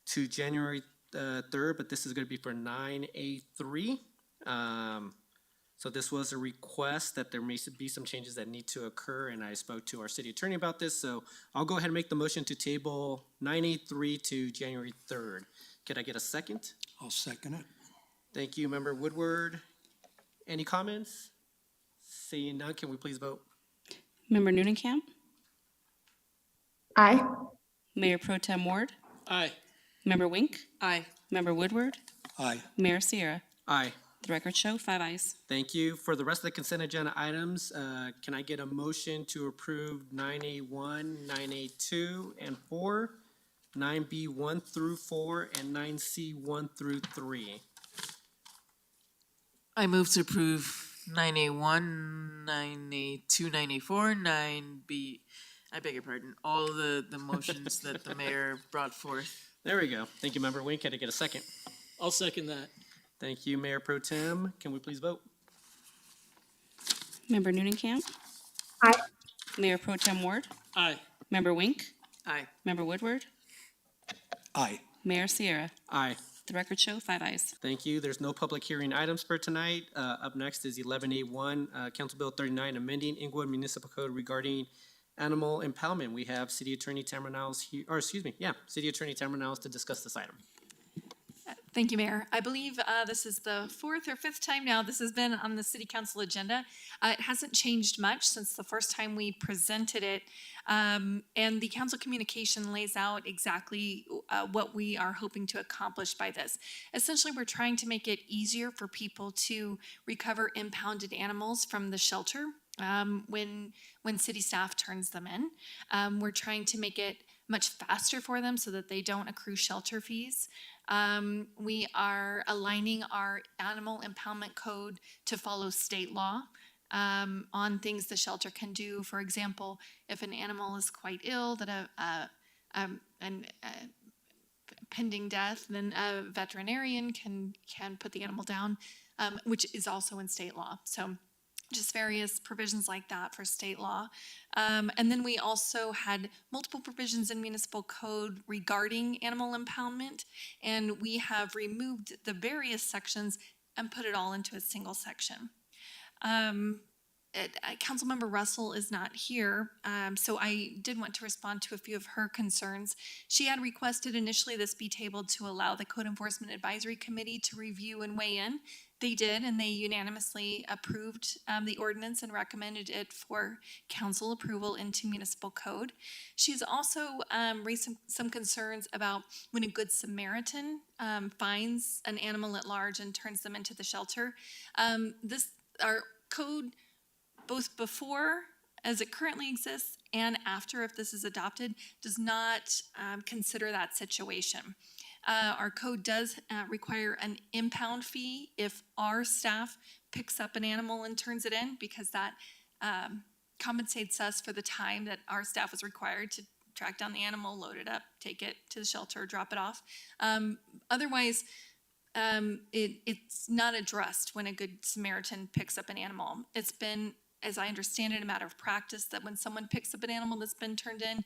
to January 3rd, but this is going to be for 9A3. So this was a request that there may be some changes that need to occur, and I spoke to our city attorney about this, so I'll go ahead and make the motion to table 983 to January 3rd. Could I get a second? I'll second it. Thank you, Member Woodward. Any comments? Seeing none, can we please vote? Member Newnenkamp, Aye. Mayor Pro Tem Ward, Aye. Member Wink, Aye. Member Woodward, Aye. Mayor Sierra. Aye. The record show 5 ayes. Thank you. For the rest of the consent agenda items, can I get a motion to approve 9A1, 9A2, and 4, 9B1 through 4, and 9C1 through 3? I move to approve 9A1, 9A2, 9A4, 9B, I beg your pardon, all the motions that the mayor brought forth. There we go. Thank you, Member Wink. Can I get a second? I'll second that. Thank you, Mayor Pro Tem. Can we please vote? Member Newnenkamp. Aye. Mayor Pro Tem Ward, Aye. Member Wink, Aye. Member Woodward, Aye. Mayor Sierra. Aye. The record show 5 ayes. Thank you. There's no public hearing items for tonight. Up next is 11A1, Council Bill 39, amending Englewood Municipal Code regarding animal impoundment. We have City Attorney Tamara Niles here, or excuse me, City Attorney Tamara Niles to discuss this item. Thank you, Mayor. I believe this is the fourth or fifth time now this has been on the city council agenda. It hasn't changed much since the first time we presented it. And the council communication lays out exactly what we are hoping to accomplish by this. Essentially, we're trying to make it easier for people to recover impounded animals from the shelter when city staff turns them in. We're trying to make it much faster for them so that they don't accrue shelter fees. We are aligning our animal impoundment code to follow state law on things the shelter can do. For example, if an animal is quite ill, that pending death, then a veterinarian can put the animal down, which is also in state law. So just various provisions like that for state law. And then we also had multiple provisions in municipal code regarding animal impoundment, and we have removed the various sections and put it all into a single section. Councilmember Russell is not here, so I did want to respond to a few of her concerns. She had requested initially this be tabled to allow the Code Enforcement Advisory Committee to review and weigh in. They did, and they unanimously approved the ordinance and recommended it for council approval into municipal code. She's also raised some concerns about when a Good Samaritan finds an animal at large and turns them into the shelter. Our code, both before as it currently exists and after, if this is adopted, does not consider that situation. Our code does require an impound fee if our staff picks up an animal and turns it in, because that compensates us for the time that our staff was required to track down the animal, load it up, take it to the shelter, drop it off. Otherwise, it's not addressed when a Good Samaritan picks up an animal. It's been, as I understand it, a matter of practice that when someone picks up an animal that's been turned in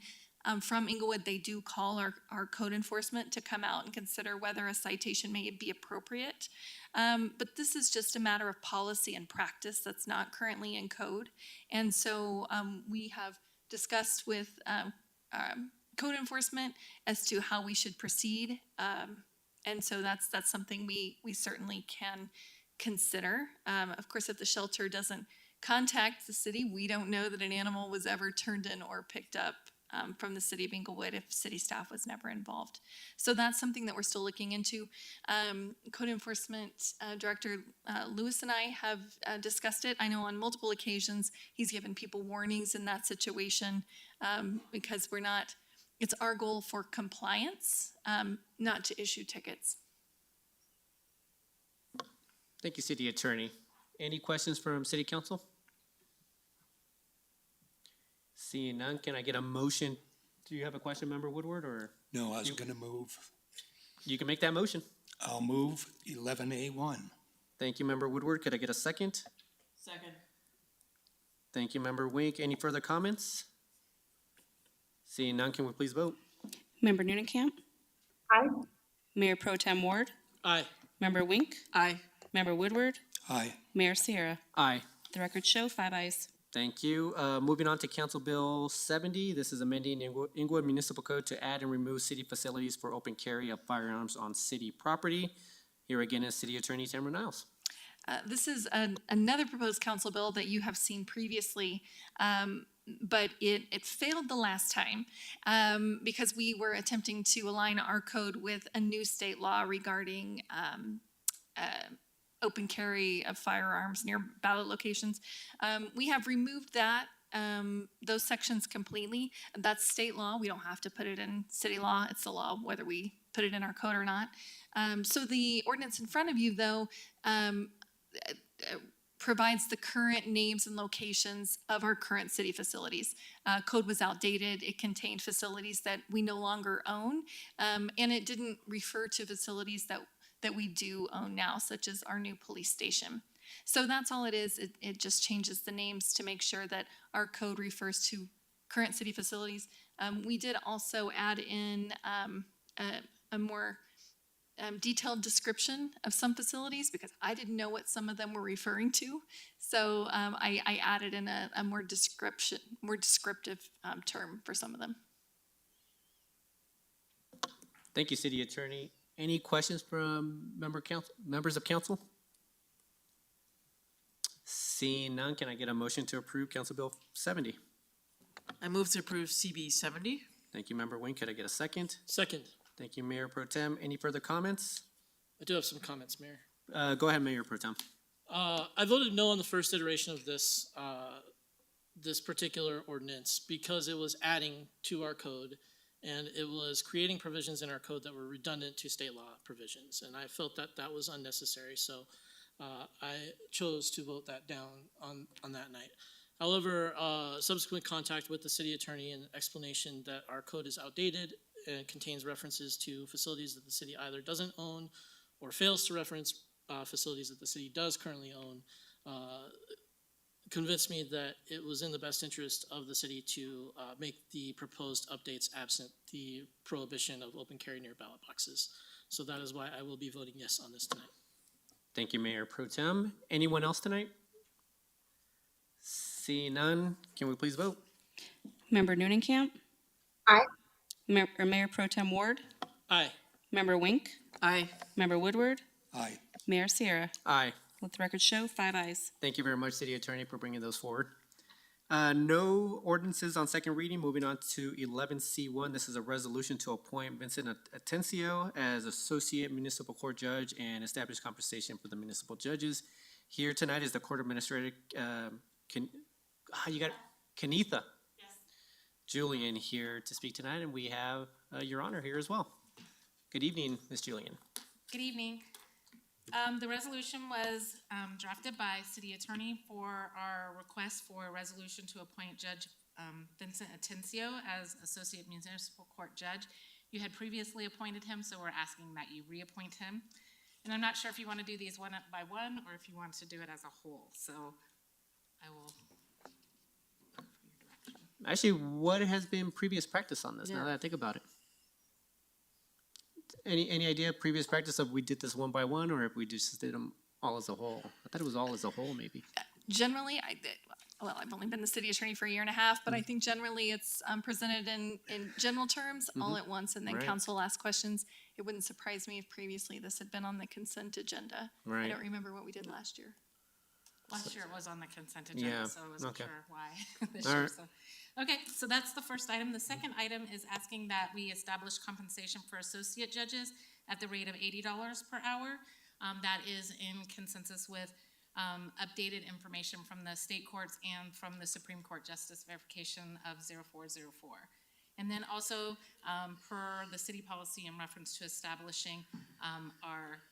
from Englewood, they do call our code enforcement to come out and consider whether a citation may be appropriate. But this is just a matter of policy and practice that's not currently in code. And so we have discussed with code enforcement as to how we should proceed. And so that's something we certainly can consider. Of course, if the shelter doesn't contact the city, we don't know that an animal was ever turned in or picked up from the city of Englewood if city staff was never involved. So that's something that we're still looking into. Code Enforcement Director Lewis and I have discussed it. I know on multiple occasions he's given people warnings in that situation because it's our goal for compliance, not to issue tickets. Thank you, City Attorney. Any questions from City Council? Seeing none, can I get a motion? Do you have a question, Member Woodward, or? No, I was gonna move. You can make that motion. I'll move 11A1. Thank you, Member Woodward. Could I get a second? Second. Thank you, Member Wink. Any further comments? Seeing none, can we please vote? Member Newnham? Aye. Mayor Pro Tem Ward? Aye. Member Wink? Aye. Member Woodward? Aye. Mayor Sierra? Aye. The record show 5 ayes. Thank you. Moving on to Council Bill 70. This is amending Englewood Municipal Code to add and remove city facilities for open carry of firearms on city property. Here again is City Attorney Tamara Niles. This is another proposed council bill that you have seen previously, but it failed the last time because we were attempting to align our code with a new state law regarding open carry of firearms near ballot locations. We have removed those sections completely. That's state law. We don't have to put it in city law. It's the law whether we put it in our code or not. So the ordinance in front of you, though, provides the current names and locations of our current city facilities. Code was outdated. It contained facilities that we no longer own, and it didn't refer to facilities that we do own now, such as our new police station. So that's all it is. It just changes the names to make sure that our code refers to current city facilities. We did also add in a more detailed description of some facilities because I didn't know what some of them were referring to. So I added in a more descriptive term for some of them. Thank you, City Attorney. Any questions from members of council? Seeing none, can I get a motion to approve Council Bill 70? I move to approve CB 70. Thank you, Member Wing. Could I get a second? Second, Thank you, Mayor Pro Tem. Any further comments? I do have some comments, Mayor. Go ahead, Mayor Pro Tem. I voted no on the first iteration of this, this particular ordinance because it was adding to our code and it was creating provisions in our code that were redundant to state law provisions. And I felt that that was unnecessary, so I chose to vote that down on that night. However, subsequent contact with the city attorney and explanation that our code is outdated and contains references to facilities that the city either doesn't own or fails to reference facilities that the city does currently own, convinced me that it was in the best interest of the city to make the proposed updates absent the prohibition of open carry near ballot boxes. So that is why I will be voting yes on this tonight. Thank you, Mayor Pro Tem. Anyone else tonight? Seeing none, can we please vote? Member Noonencamp? Aye. Mayor Pro Tem Ward? Aye. Member Wink? Aye. Member Woodward? Aye. Mayor Sierra? Aye. Let the record show, 5 ayes. Thank you very much, City Attorney, for bringing those forward. No ordinances on second reading. Moving on to 11C1. This is a resolution to appoint Vincent Atencio as Associate Municipal Court Judge and establish compensation for the municipal judges. Here tonight is the Court Administrator, Kenneth. Yes. Julian here to speak tonight, and we have Your Honor here as well. Good evening, Ms. Julian. Good evening. The resolution was drafted by City Attorney for our request for a resolution to appoint Judge Vincent Atencio as Associate Municipal Court Judge. You had previously appointed him, so we're asking that you reappoint him. And I'm not sure if you want to do these one by one or if you want to do it as a whole, so I will. Actually, what has been previous practice on this, now that I think about it? Any idea, previous practice of we did this one by one, or if we just did them all as a whole? I thought it was all as a whole, maybe. Generally, I did, well, I've only been the city attorney for a year and a half, but I think generally it's presented in general terms all at once, and then Right. council asks questions. It wouldn't surprise me if previously this had been on the consent agenda. I Right. don't remember what we did last year. Last year it was on the consent Yeah, agenda, so I wasn't okay. sure why this All year. right. So. Okay, so that's the first item. The second item is asking that we establish compensation for associate judges at the rate of $80 per hour. That is in consensus with updated information from the state courts and from the Supreme Court Justice Verification of 0404. And then also, per the city policy in reference to establishing our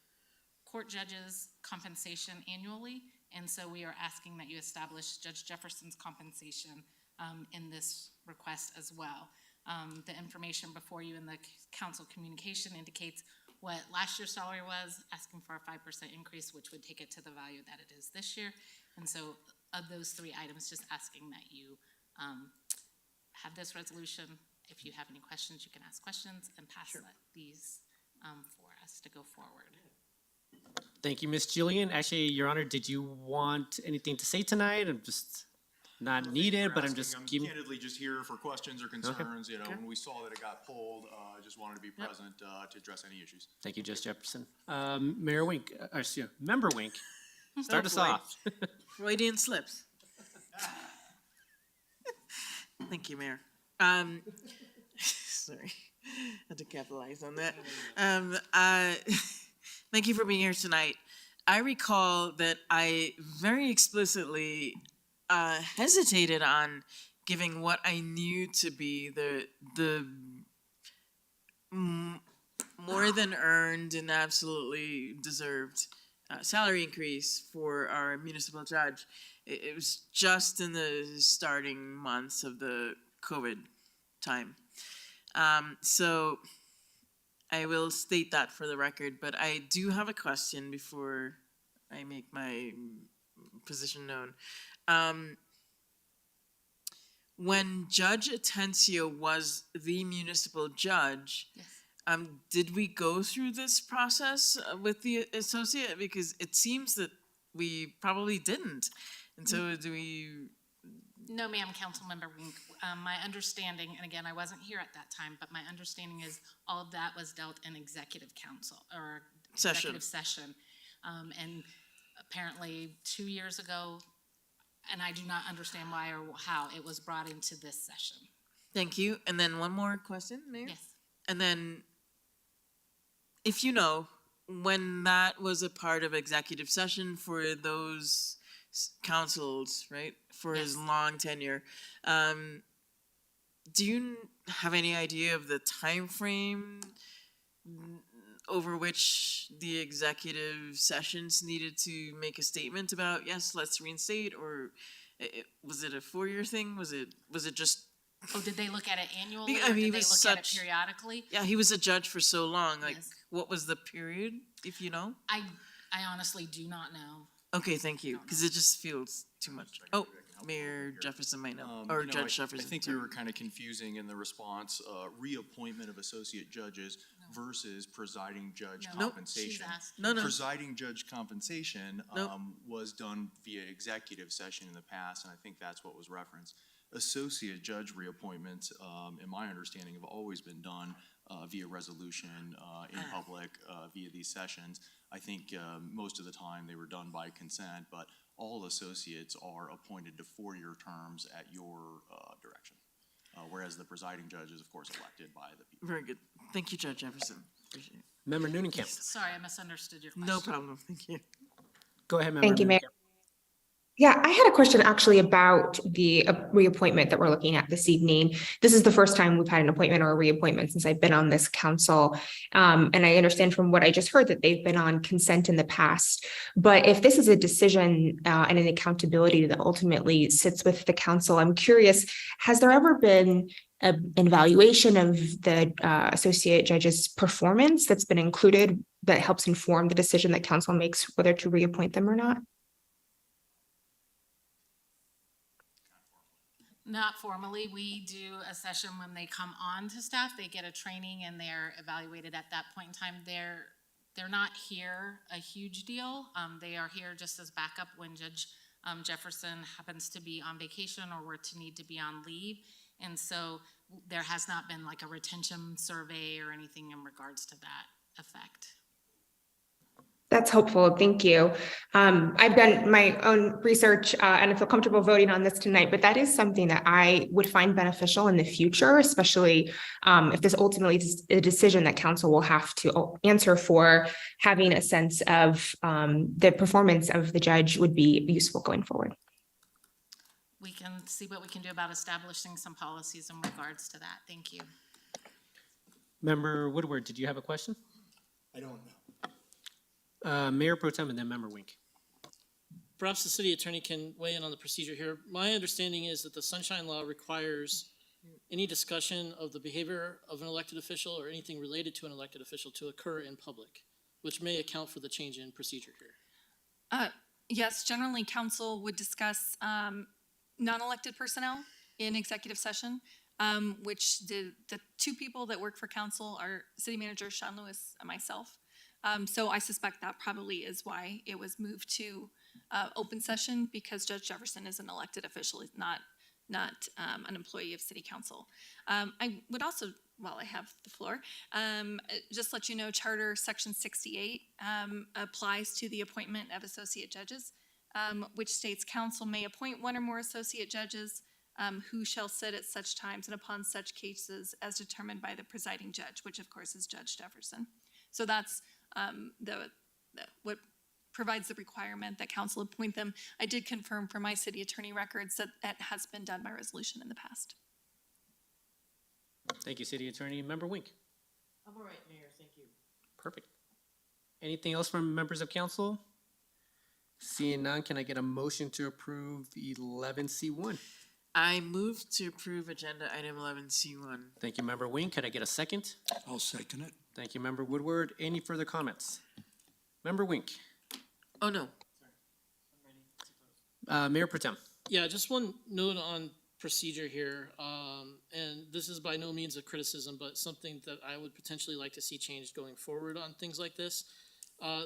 court judges' compensation annually. And so we are asking that you establish Judge Jefferson's compensation in this request as well. The information before you in the council communication indicates what last year's salary was, asking for a 5% increase, which would take it to the value that it is this year. And so of those three items, just asking that you have this resolution. If you have any questions, you can ask questions and pass these for us to go forward. Thank you, Ms. Julian. Actually, Your Honor, did you want anything to say tonight? I'm just not needed, but I'm just giving. Candidly just here for questions or concerns. You know, when we saw that it got pulled, I just wanted to be present to address any issues. Thank you, Judge Jefferson. Mayor Wink, Member Wink, start us boy. off. Freudian slips. Thank you, Mayor. Sorry, had to capitalize on that. Thank you for being here tonight. I recall that I very explicitly hesitated on giving what I knew to be the more than earned and absolutely deserved salary increase for our municipal judge. It was just in the starting months of the COVID time. So I will state that for the record, but I do have a question before I make my position known. When Judge Atencio was the municipal judge, did we go through this process with the associate? Because it seems that we probably didn't. And so do we, No, ma'am, Councilmember Wink. My understanding, and again, I wasn't here at that time, but my understanding is all of that was dealt in executive council or executive session. And apparently 2 years ago, and I do not understand why or how it was brought into this session. Thank you. And then one more question, Mayor? Yes. And then, if you know, when that was a part of executive session for those councils, right, for his long tenure, do you have any idea of the time frame over which the executive sessions needed to make a statement about, yes, let's reinstate, or was it a 4-year thing? Was it just? Oh, did they look at it annually, I or mean, did they look at it periodically? Yeah, he was a judge for so long. Like, what was the period, if you know? I honestly do not know. Okay, thank you, because it just feels too much. Oh, Mayor Jefferson might know, or Judge Jefferson. I think we were kind of confusing in the response, reappointment of associate judges versus presiding judge compensation. No. Presiding judge compensation was done via executive session in the past, and I think that's what was referenced. Associate judge reappointments, in my understanding, have always been done via resolution in public via these sessions. I think most of the time they were done by consent, but all associates are appointed to 4-year terms at your direction, whereas the presiding judge is, of course, elected by the people. Very good. Thank you, Judge Jefferson. Appreciate it. Member Noonenkamp. Sorry, I misunderstood your question. No problem. Thank you. Go ahead, Member Thank you, Mayor. Noonenkamp. Yeah, I had a question actually about the reappointment that we're looking at this evening. This is the first time we've had an appointment or a reappointment since I've been on this council. And I understand from what I just heard that they've been on consent in the past. But if this is a decision and an accountability that ultimately sits with the council, I'm curious, has there ever been an evaluation of the associate judge's performance that's been included that helps inform the decision that council makes whether to reappoint them or not? Not formally. We do a session when they come on to staff. They get a training and they're evaluated at that point in time. They're not here a huge deal. They are here just as backup when Judge Jefferson happens to be on vacation or were to need to be on leave. And so there has not been like a retention survey or anything in regards to that effect. That's helpful. Thank you. I've done my own research and I feel comfortable voting on this tonight, but that is something that I would find beneficial in the future, especially if this ultimately is a decision that council will have to answer for. Having a sense of the performance of the judge would be useful going forward. We can see what we can do about establishing some policies in regards to that. Thank you. Member Woodward, did you have a question? I don't know. Mayor Pro Tem and then Member Wink. Perhaps the city attorney can weigh in on the procedure here. My understanding is that the Sunshine Law requires any discussion of the behavior of an elected official or anything related to an elected official to occur in public, which may account for the change in procedure here. Yes, generally council would discuss non-elected personnel in executive session, which the two people that work for council are city manager Sean Lewis and myself. So I suspect that probably is why it was moved to open session, because Judge Jefferson is an elected official, not an employee of city council. I would also, while I have the floor, just let you know Charter Section 68 applies to the appointment of associate judges, which states council may appoint one or more associate judges who shall sit at such times and upon such cases as determined by the presiding judge, which of course is Judge Jefferson. So that's what provides the requirement that council appoint them. I did confirm for my city attorney records that that has been done by resolution in the past. Thank you, City Attorney. Member Wink. I'm all right, Mayor. Thank you. Perfect. Anything else from members of council? Seeing none, can I get a motion to approve 11C1? I move to approve agenda item 11C1. Thank you, Member Wink. Could I get a second? I'll second it. Thank you, Member Woodward. Any further comments? Member Wink. Oh, no. Mayor Pro Tem. Yeah, just one note on procedure here, and this is by no means a criticism, but something that I would potentially like to see changed going forward on things like this.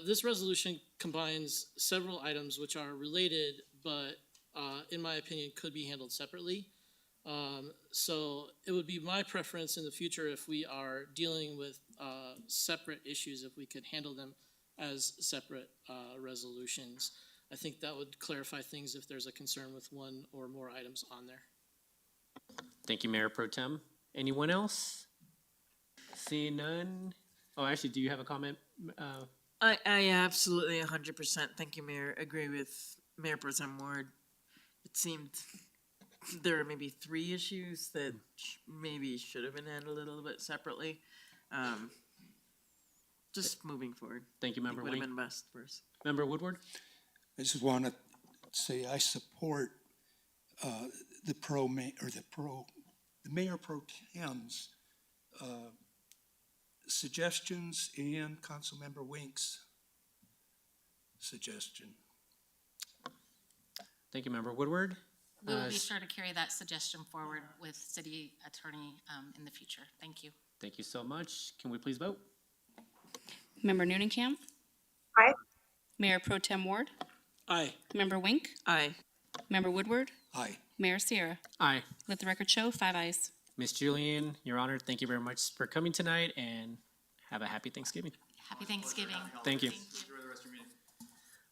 This resolution combines several items which are related, but in my opinion, could be handled separately. So it would be my preference in the future if we are dealing with separate issues, if we could handle them as separate resolutions. I think that would clarify things if there's a concern with one or more items on there. Thank you, Mayor Pro Tem. Anyone else? Seeing none? Oh, actually, do you have a comment? I absolutely 100%, thank you, Mayor, agree with Mayor Pro Tem Ward. It seemed there are maybe 3 issues that maybe should have been handled a little bit separately. Just moving forward. Thank you, Member Would have Wink. been best for us. Member Woodward? I just want to say I support the Mayor Pro Tem's suggestions and Councilmember Wink's suggestion. Thank you, Member Woodward. We will be sure to carry that suggestion forward with city attorney in the future. Thank you. Thank you so much. Can we please vote? Member Newnenkamp. Aye. Mayor Pro Tem Ward. Aye. Member Wink. Aye. Member Woodward. Aye. Mayor Sierra. Aye. Let the record show 5 ayes. Miss Julian, Your Honor, thank you very much for coming tonight and have a happy Thanksgiving. Happy Thanksgiving. Thank you. Enjoy the rest of your meeting.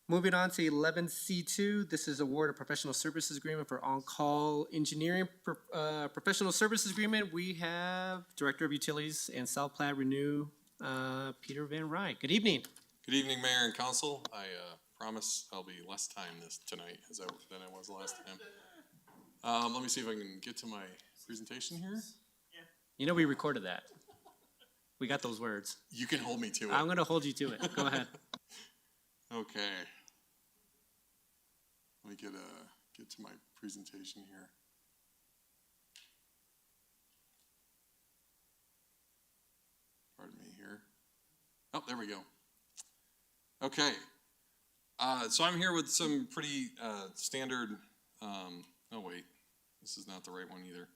Moving on to 11C2, this is award of professional services agreement for on-call engineering. Professional services agreement, we have Director of Utilities and South Platte Renew, Peter Van Ryn. Good evening. Good evening, Mayor and Council. I promise I'll be less time tonight than I was last time. Let me see if I can get to my presentation here. You know we recorded that. We got those words. You can hold me to it. I'm going to hold you to it. Go ahead. Okay. Let me get to my presentation here. Pardon me here. Oh, there we go. Okay. So I'm here with some pretty standard, oh wait, this is not the right one either.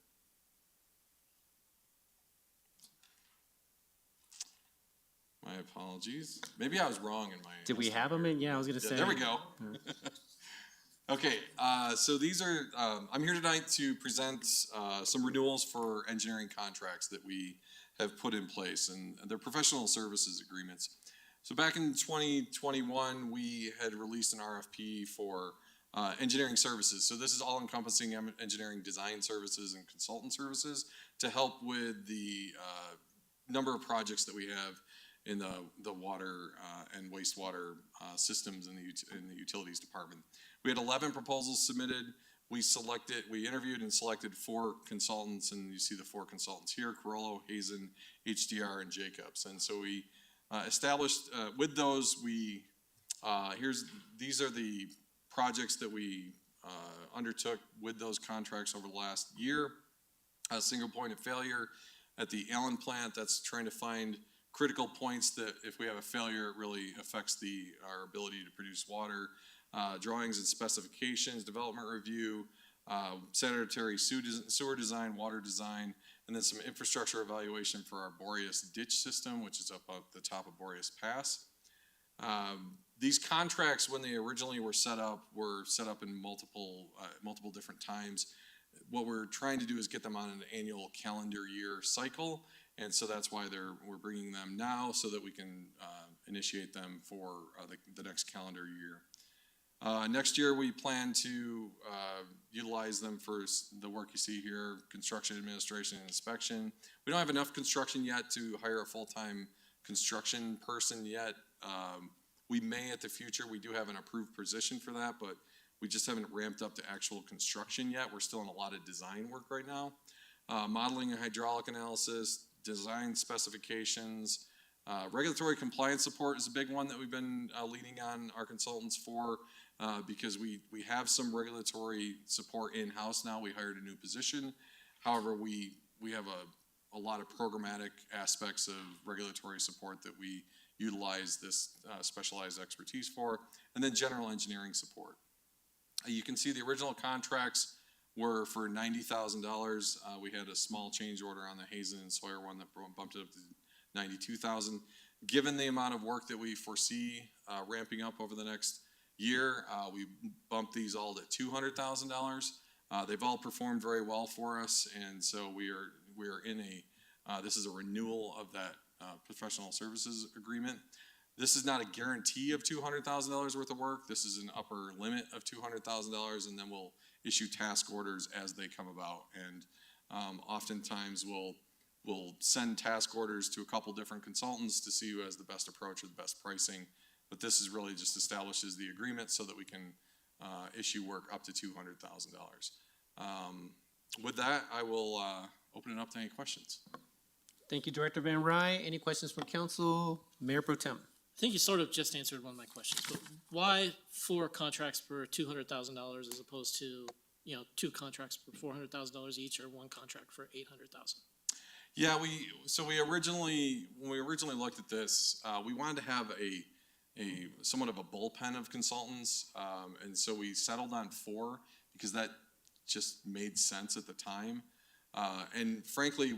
My apologies. Maybe I was wrong in my. Did we have them in? Yeah, I was going to say. There we go. Okay, so these are, I'm here tonight to present some renewals for engineering contracts that we have put in place, and they're professional services agreements. So back in 2021, we had released an RFP for engineering services. So this is all encompassing engineering design services and consultant services to help with the number of projects that we have in the water and wastewater systems in the utilities department. We had 11 proposals submitted. We interviewed and selected 4 consultants, and you see the 4 consultants here: Carollo, Hazen, HDR, and Jacobs. And so we established with those. These are the projects that we undertook with those contracts over the last year. A single point of failure at the Allen plant. That's trying to find critical points that if we have a failure, it really affects our ability to produce water. Drawings and specifications, development review, sanitary sewer design, water design, and then some infrastructure evaluation for our Boreas ditch system, which is up at the top of Boreas Pass. These contracts, when they originally were set up in multiple different times. What we're trying to do is get them on an annual calendar year cycle, and so that's why we're bringing them now so that we can initiate them for the next calendar year. Next year, we plan to utilize them for the work you see here: construction administration and inspection. We don't have enough construction yet to hire a full-time construction person yet. We may at the future. We do have an approved position for that, but we just haven't ramped up to actual construction yet. We're still in a lot of design work right now. Modeling and hydraulic analysis, design specifications, regulatory compliance support is a big one that we've been leaning on our consultants for. Because we have some regulatory support in-house now. We hired a new position. However, we have a lot of programmatic aspects of regulatory support that we utilize this specialized expertise for, and then general engineering support. You can see the original contracts were for $90,000. We had a small change order on the Hazen and Sawyer one that bumped it up to $92,000. Given the amount of work that we foresee ramping up over the next year. We bumped these all to $200,000. They've all performed very well for us, and so we are in a, this is a renewal of that professional services agreement. This is not a guarantee of $200,000 worth of work. This is an upper limit of $200,000, and then we'll issue task orders as they come about. And oftentimes we'll send task orders to a couple different consultants to see who has the best approach or the best pricing. But this is really just establishes the agreement so that we can issue work up to $200,000. With that, I will open it up to any questions. Thank you, Director Van Rye. Any questions from council? Mayor Pro Tem. I think you sort of just answered one of my questions, but why 4 contracts for $200,000 as opposed to, 2 contracts for $400,000 each, or 1 contract for $800,000? Yeah, when we originally looked at this, we wanted to have a somewhat of a bullpen of consultants, and so we settled on 4 because that just made sense at the time. And frankly,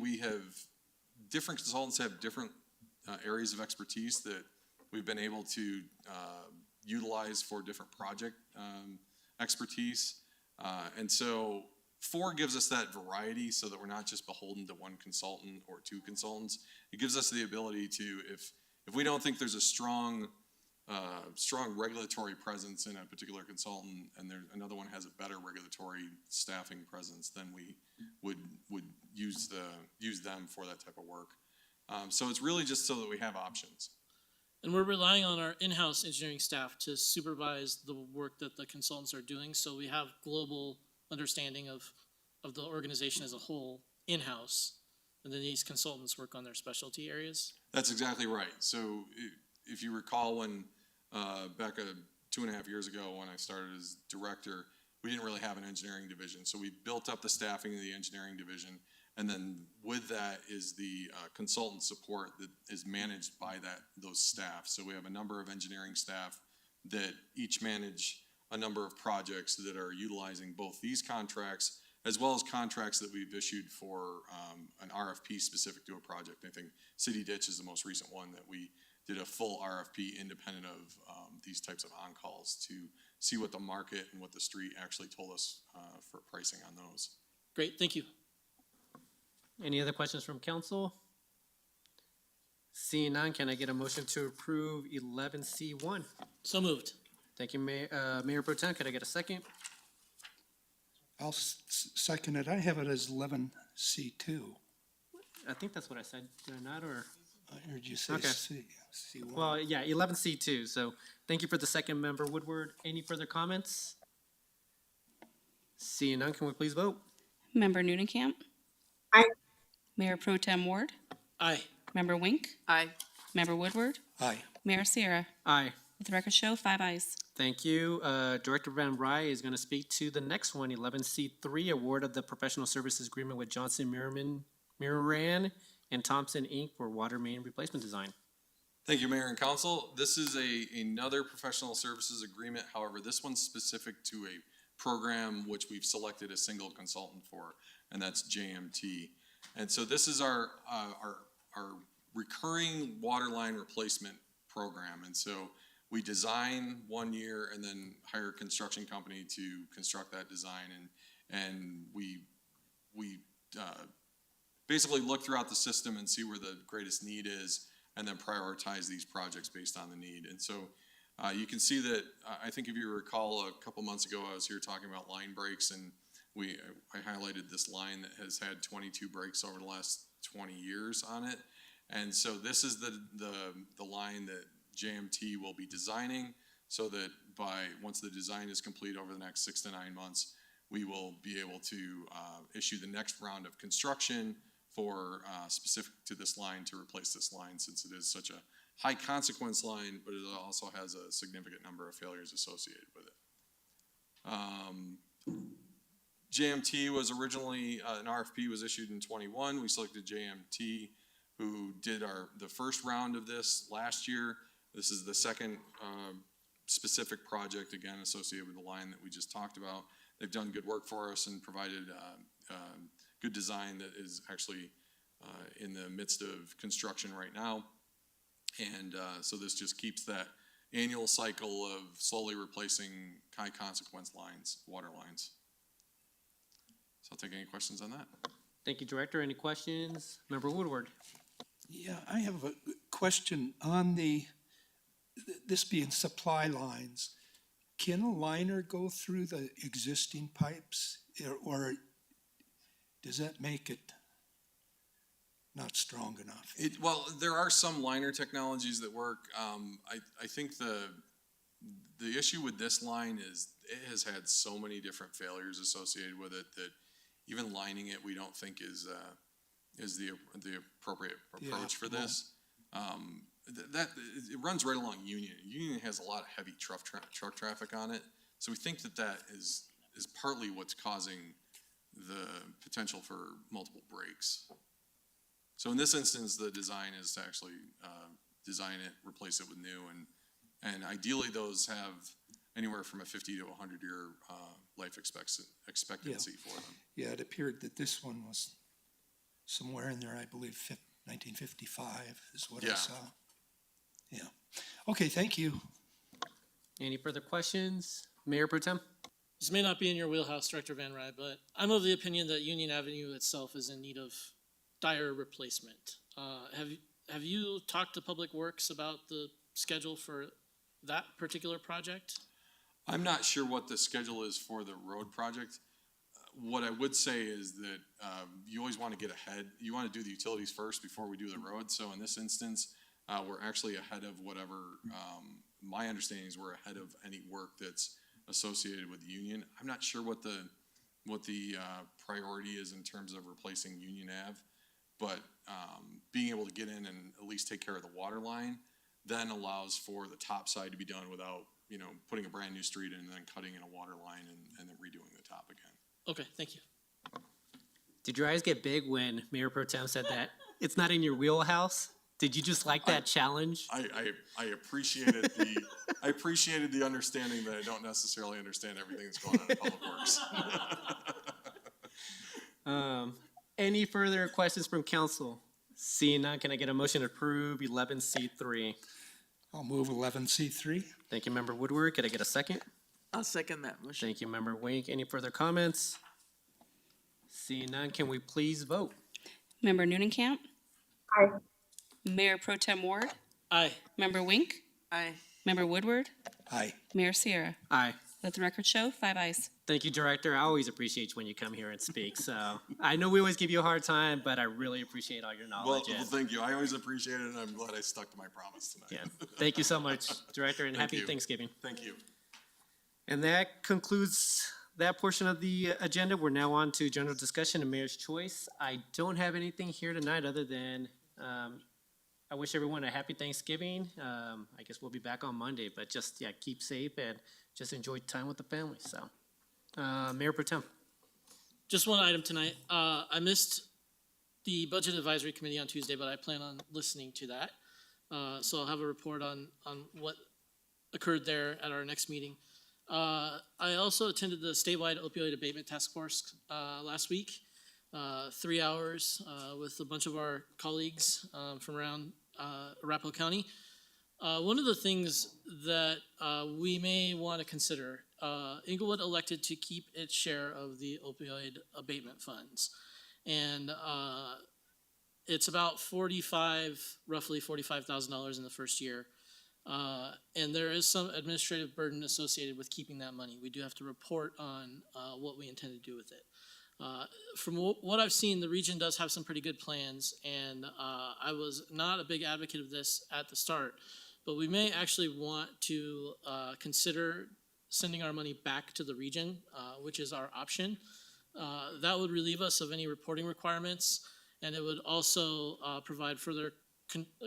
different consultants have different areas of expertise that we've been able to utilize for different project expertise. And so 4 gives us that variety so that we're not just beholden to 1 consultant or 2 consultants. It gives us the ability to, if we don't think there's a strong regulatory presence in a particular consultant, and another one has a better regulatory staffing presence, then we would use them for that type of work. So it's really just so that we have options. And we're relying on our in-house engineering staff to supervise the work that the consultants are doing, so we have global understanding of the organization as a whole in-house, and then these consultants work on their specialty areas. That's exactly right. So if you recall when back 2.5 years ago when I started as director, we didn't really have an engineering division. So we built up the staffing of the engineering division, and then with that is the consultant support that is managed by those staff. So we have a number of engineering staff that each manage a number of projects that are utilizing both these contracts as well as contracts that we've issued for an RFP specific to a project. I think City Ditch is the most recent one that we did a full RFP independent of these types of on-calls to see what the market and what the street actually told us for pricing on those. Great, thank you. Any other questions from council? Seeing none, can I get a motion to approve 11C1? So moved. Thank you, Mayor Pro Tem. Could I get a second? I'll second it. I have it as 11C2. I think that's what I said. Did I not, or? I heard you say Okay. C1. Well, yeah, 11C2. So thank you for the second, Member Woodward. Any further comments? Seeing none, can we please vote? Member Nudenkamp. Aye. Mayor Pro Tem Ward. Aye. Member Wink. Aye. Member Woodward. Aye. Mayor Sierra. Aye. Let the record show 5 ayes. Thank you. Director Van Rye is going to speak to the next one, 11C3, award of the professional services agreement with Johnson Miraran and Thompson Inc. for water main replacement design. Thank you, Mayor and Council. This is another professional services agreement. However, this one's specific to a program which we've selected a single consultant for, and that's JMT. And so this is our recurring water line replacement program. And so we design 1 year and then hire a construction company to construct that design. And we basically look throughout the system and see where the greatest need is, and then prioritize these projects based on the need. And so you can see that, I think if you recall, a couple months ago, I was here talking about line breaks, and I highlighted this line that has had 22 breaks over the last 20 years on it. And so this is the line that JMT will be designing, so that once the design is complete over the next 6 to 9 months, we will be able to issue the next round of construction for specific to this line to replace this line, since it is such a high consequence line, but it also has a significant number of failures associated with it. JMT was originally, an RFP was issued in 21. We selected JMT, who did the first round of this last year. This is the second specific project, again, associated with the line that we just talked about. They've done good work for us and provided good design that is actually in the midst of construction right now. And so this just keeps that annual cycle of slowly replacing high consequence lines, water lines. So I'll take any questions on that. Thank you, Director. Any questions? Member Woodward? Yeah, I have a question on this being supply lines. Can a liner go through the existing pipes or does that make it not strong enough? Well, there are some liner technologies that work. I think the issue with this line is it has had so many different failures associated with it that even lining it, we don't think is the appropriate approach for this. It runs right along Union. Union has a lot of heavy truck traffic on it, so we think that is partly what's causing the potential for multiple breaks. So in this instance, the design is to actually design it, replace it with new, and ideally those have anywhere from a 50 to 100-year life expectancy for them. Yeah, it appeared that this one was somewhere in there, I believe 1955 is what I saw. Yeah. Okay, thank you. Any further questions? Mayor Pro Tem? This may not be in your wheelhouse, Director Van Rye, but I'm of the opinion that Union Avenue itself is in need of dire replacement. Have you talked to Public Works about the schedule for that particular project? I'm not sure what the schedule is for the road project. What I would say is that you always want to get ahead. You want to do the utilities first before we do the road. So in this instance, we're actually ahead of whatever, my understanding is we're ahead of any work that's associated with Union. I'm not sure what the priority is in terms of replacing Union Ave, but being able to get in and at least take care of the water line then allows for the top side to be done without, putting a brand new street in and then cutting in a water line and then redoing the top again. Okay, thank you. Did your eyes get big when Mayor Pro Tem said that it's not in your wheelhouse? Did you just like that challenge? I appreciated I appreciated the understanding that I don't necessarily understand everything that's going on in Public Works. Any further questions from council? Seeing none, can I get a motion to approve 11C3? I'll move 11C3. Thank you, Member Woodward. Could I get a second? I'll second that motion. Thank you, Member Wink. Any further comments? Seeing none, can we please vote? Member Noonenkamp? Aye. Mayor Pro Tem Ward? Aye. Member Wink? Aye. Member Woodward? Aye. Mayor Sierra? Aye. Let the record show, 5 ayes. Thank you, Director. I always appreciate when you come here and speak. So I know we always give you a hard time, but I really appreciate all your knowledge. Well, thank you. I always appreciate it, and I'm glad I stuck to my promise tonight. Yeah. Thank you so much, Director, and Thank happy you. Thanksgiving. Thank you. And that concludes that portion of the agenda. We're now on to general discussion and mayor's choice. I don't have anything here tonight other than I wish everyone a happy Thanksgiving. I guess we'll be back on Monday, but just, keep safe and just enjoy time with the family. So, Mayor Pro Tem. Just one item tonight. I missed the Budget Advisory Committee on Tuesday, but I plan on listening to that. So I'll have a report on what occurred there at our next meeting. I also attended the statewide opioid abatement task force last week, 3 hours with a bunch of our colleagues from around Arapahoe County. One of the things that we may want to consider, Englewood elected to keep its share of the opioid abatement funds. And it's about roughly $45,000 in the first year. And there is some administrative burden associated with keeping that money. We do have to report on what we intend to do with it. From what I've seen, the region does have some pretty good plans, and I was not a big advocate of this at the start, but we may actually want to consider sending our money back to the region, which is our option. That would relieve us of any reporting requirements, and it would also provide further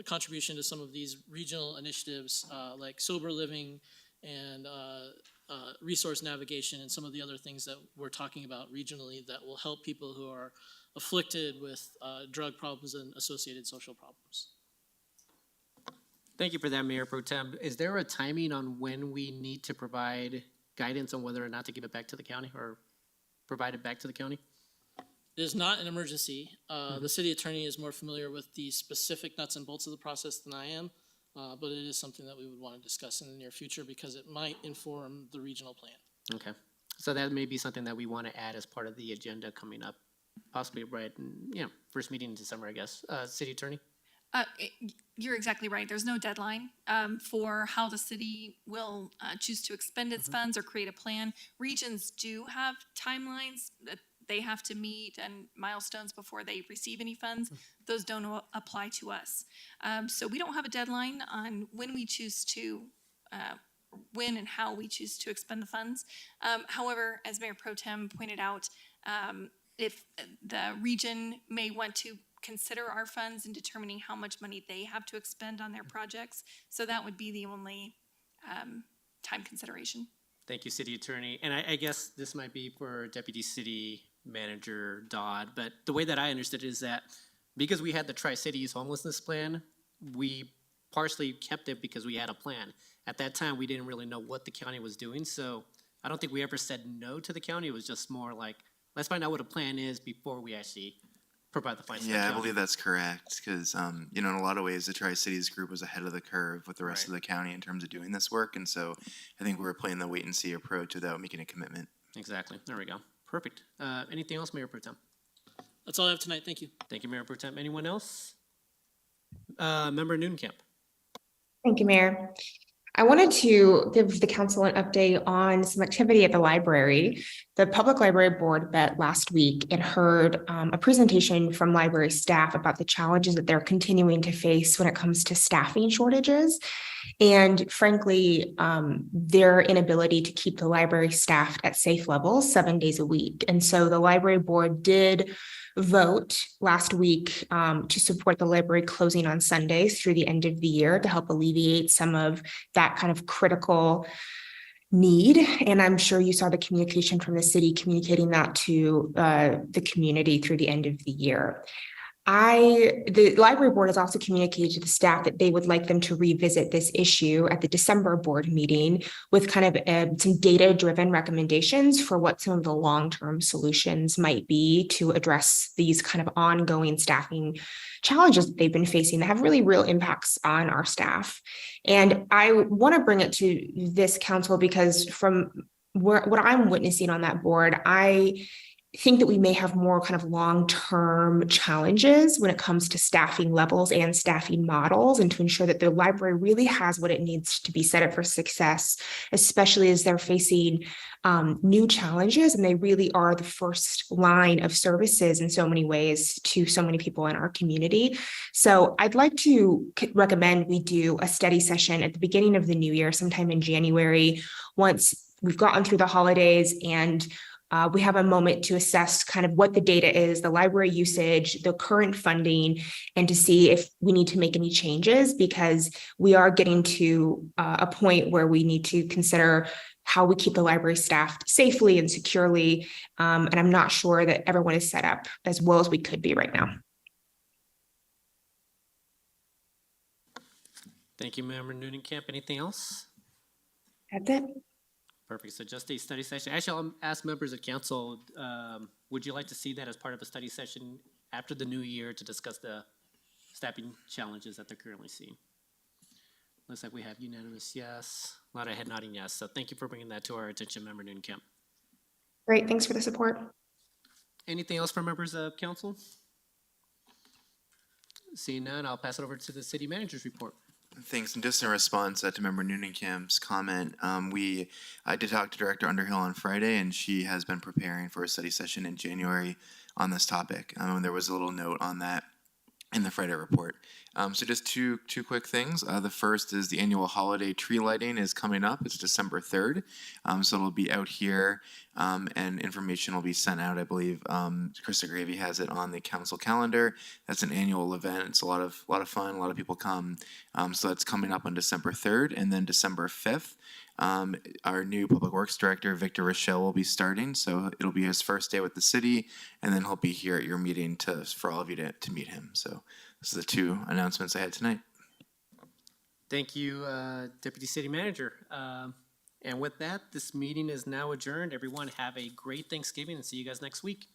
contribution to some of these regional initiatives like sober living and resource navigation and some of the other things that we're talking about regionally that will help people who are afflicted with drug problems and associated social problems. Thank you for that, Mayor Pro Tem. Is there a timing on when we need to provide guidance on whether or not to give it back to the county or provide it back to the county? It is not an emergency. The city attorney is more familiar with the specific nuts and bolts of the process than I am. but it is something that we would want to discuss in the near future because it might inform the regional plan. Okay, so that may be something that we want to add as part of the agenda coming up, possibly right, first meeting in December, I guess. City Attorney? You're exactly right. There's no deadline for how the city will choose to expend its funds or create a plan. Regions do have timelines that they have to meet and milestones before they receive any funds. Those don't apply to us. So we don't have a deadline on when we choose to, when and how we choose to expend the funds. However, as Mayor Pro Tem pointed out, if the region may want to consider our funds in determining how much money they have to expend on their projects. So that would be the only time consideration. Thank you, City Attorney. And I guess this might be for Deputy City Manager Dodd, but the way that I understood it is that because we had the Tri-Cities homelessness plan, we partially kept it because we had a plan. At that time, we didn't really know what the county was doing, so I don't think we ever said no to the county. It was just more like, let's find out what a plan is before we actually provide the funds. Yeah, I believe that's correct, because, in a lot of ways, the Tri-Cities group was ahead of the curve with the rest of the county in terms of doing this work, and so I think we were playing the wait-and-see approach without making a commitment. Exactly. There we go. Perfect. Anything else, Mayor Pro Tem? That's all I have tonight. Thank you. Thank you, Mayor Pro Tem. Anyone else? Member Noonekamp. Thank you, Mayor. I wanted to give the council an update on some activity at the library. The Public Library Board met last week and heard a presentation from library staff about the challenges that they're continuing to face when it comes to staffing shortages. And frankly, their inability to keep the library staffed at safe levels 7 days a week. And so the library board did vote last week to support the library closing on Sundays through the end of the year to help alleviate some of that kind of critical need. And I'm sure you saw the communication from the city communicating that to the community through the end of the year. The library board has also communicated to the staff that they would like them to revisit this issue at the December board meeting with kind of some data-driven recommendations for what some of the long-term solutions might be to address these kind of ongoing staffing challenges that they've been facing that have really real impacts on our staff. And I want to bring it to this council because from what I'm witnessing on that board, I think that we may have more kind of long-term challenges when it comes to staffing levels and staffing models, and to ensure that the library really has what it needs to be set up for success, especially as they're facing new challenges, and they really are the first line of services in so many ways to so many people in our community. So I'd like to recommend we do a study session at the beginning of the new year, sometime in January, once we've gotten through the holidays and we have a moment to assess kind of what the data is, the library usage, the current funding, and to see if we need to make any changes, because we are getting to a point where we need to consider how we keep the library staffed safely and securely. And I'm not sure that everyone is set up as well as we could be right now. Thank you, Member Noonekamp. Anything else? That's it. Perfect. So just a study session. Actually, I'll ask members of council, would you like to see that as part of a study session after the new year to discuss the staffing challenges that they're currently seeing? Looks like we have unanimous yes, a lot of head nodding yes. So thank you for bringing that to our attention, Member Noonekamp. Great. Thanks for the support. Anything else from members of council? Seeing none, I'll pass it over to the city manager's report. Thanks. And just in response to Member Noonenkamp's comment, I did talk to Director Underhill on Friday, and she has been preparing for a study session in January on this topic. There was a little note on that in the Friday report. So just two quick things. The first is the annual holiday tree lighting is coming up. It's December 3rd. So it'll be out here, and information will be sent out. I believe Krista Gravy has it on the council calendar. That's an annual event. It's a lot of fun. A lot of people come. So that's coming up on December 3rd, and then December 5th. Our new Public Works Director, Victor Rochelle, will be starting. So it'll be his first day with the city, and then he'll be here at your meeting for all of you to meet him. So those are the two announcements I had tonight. Thank you, Deputy City Manager. And with that, this meeting is now adjourned. Everyone have a great Thanksgiving and see you guys next week.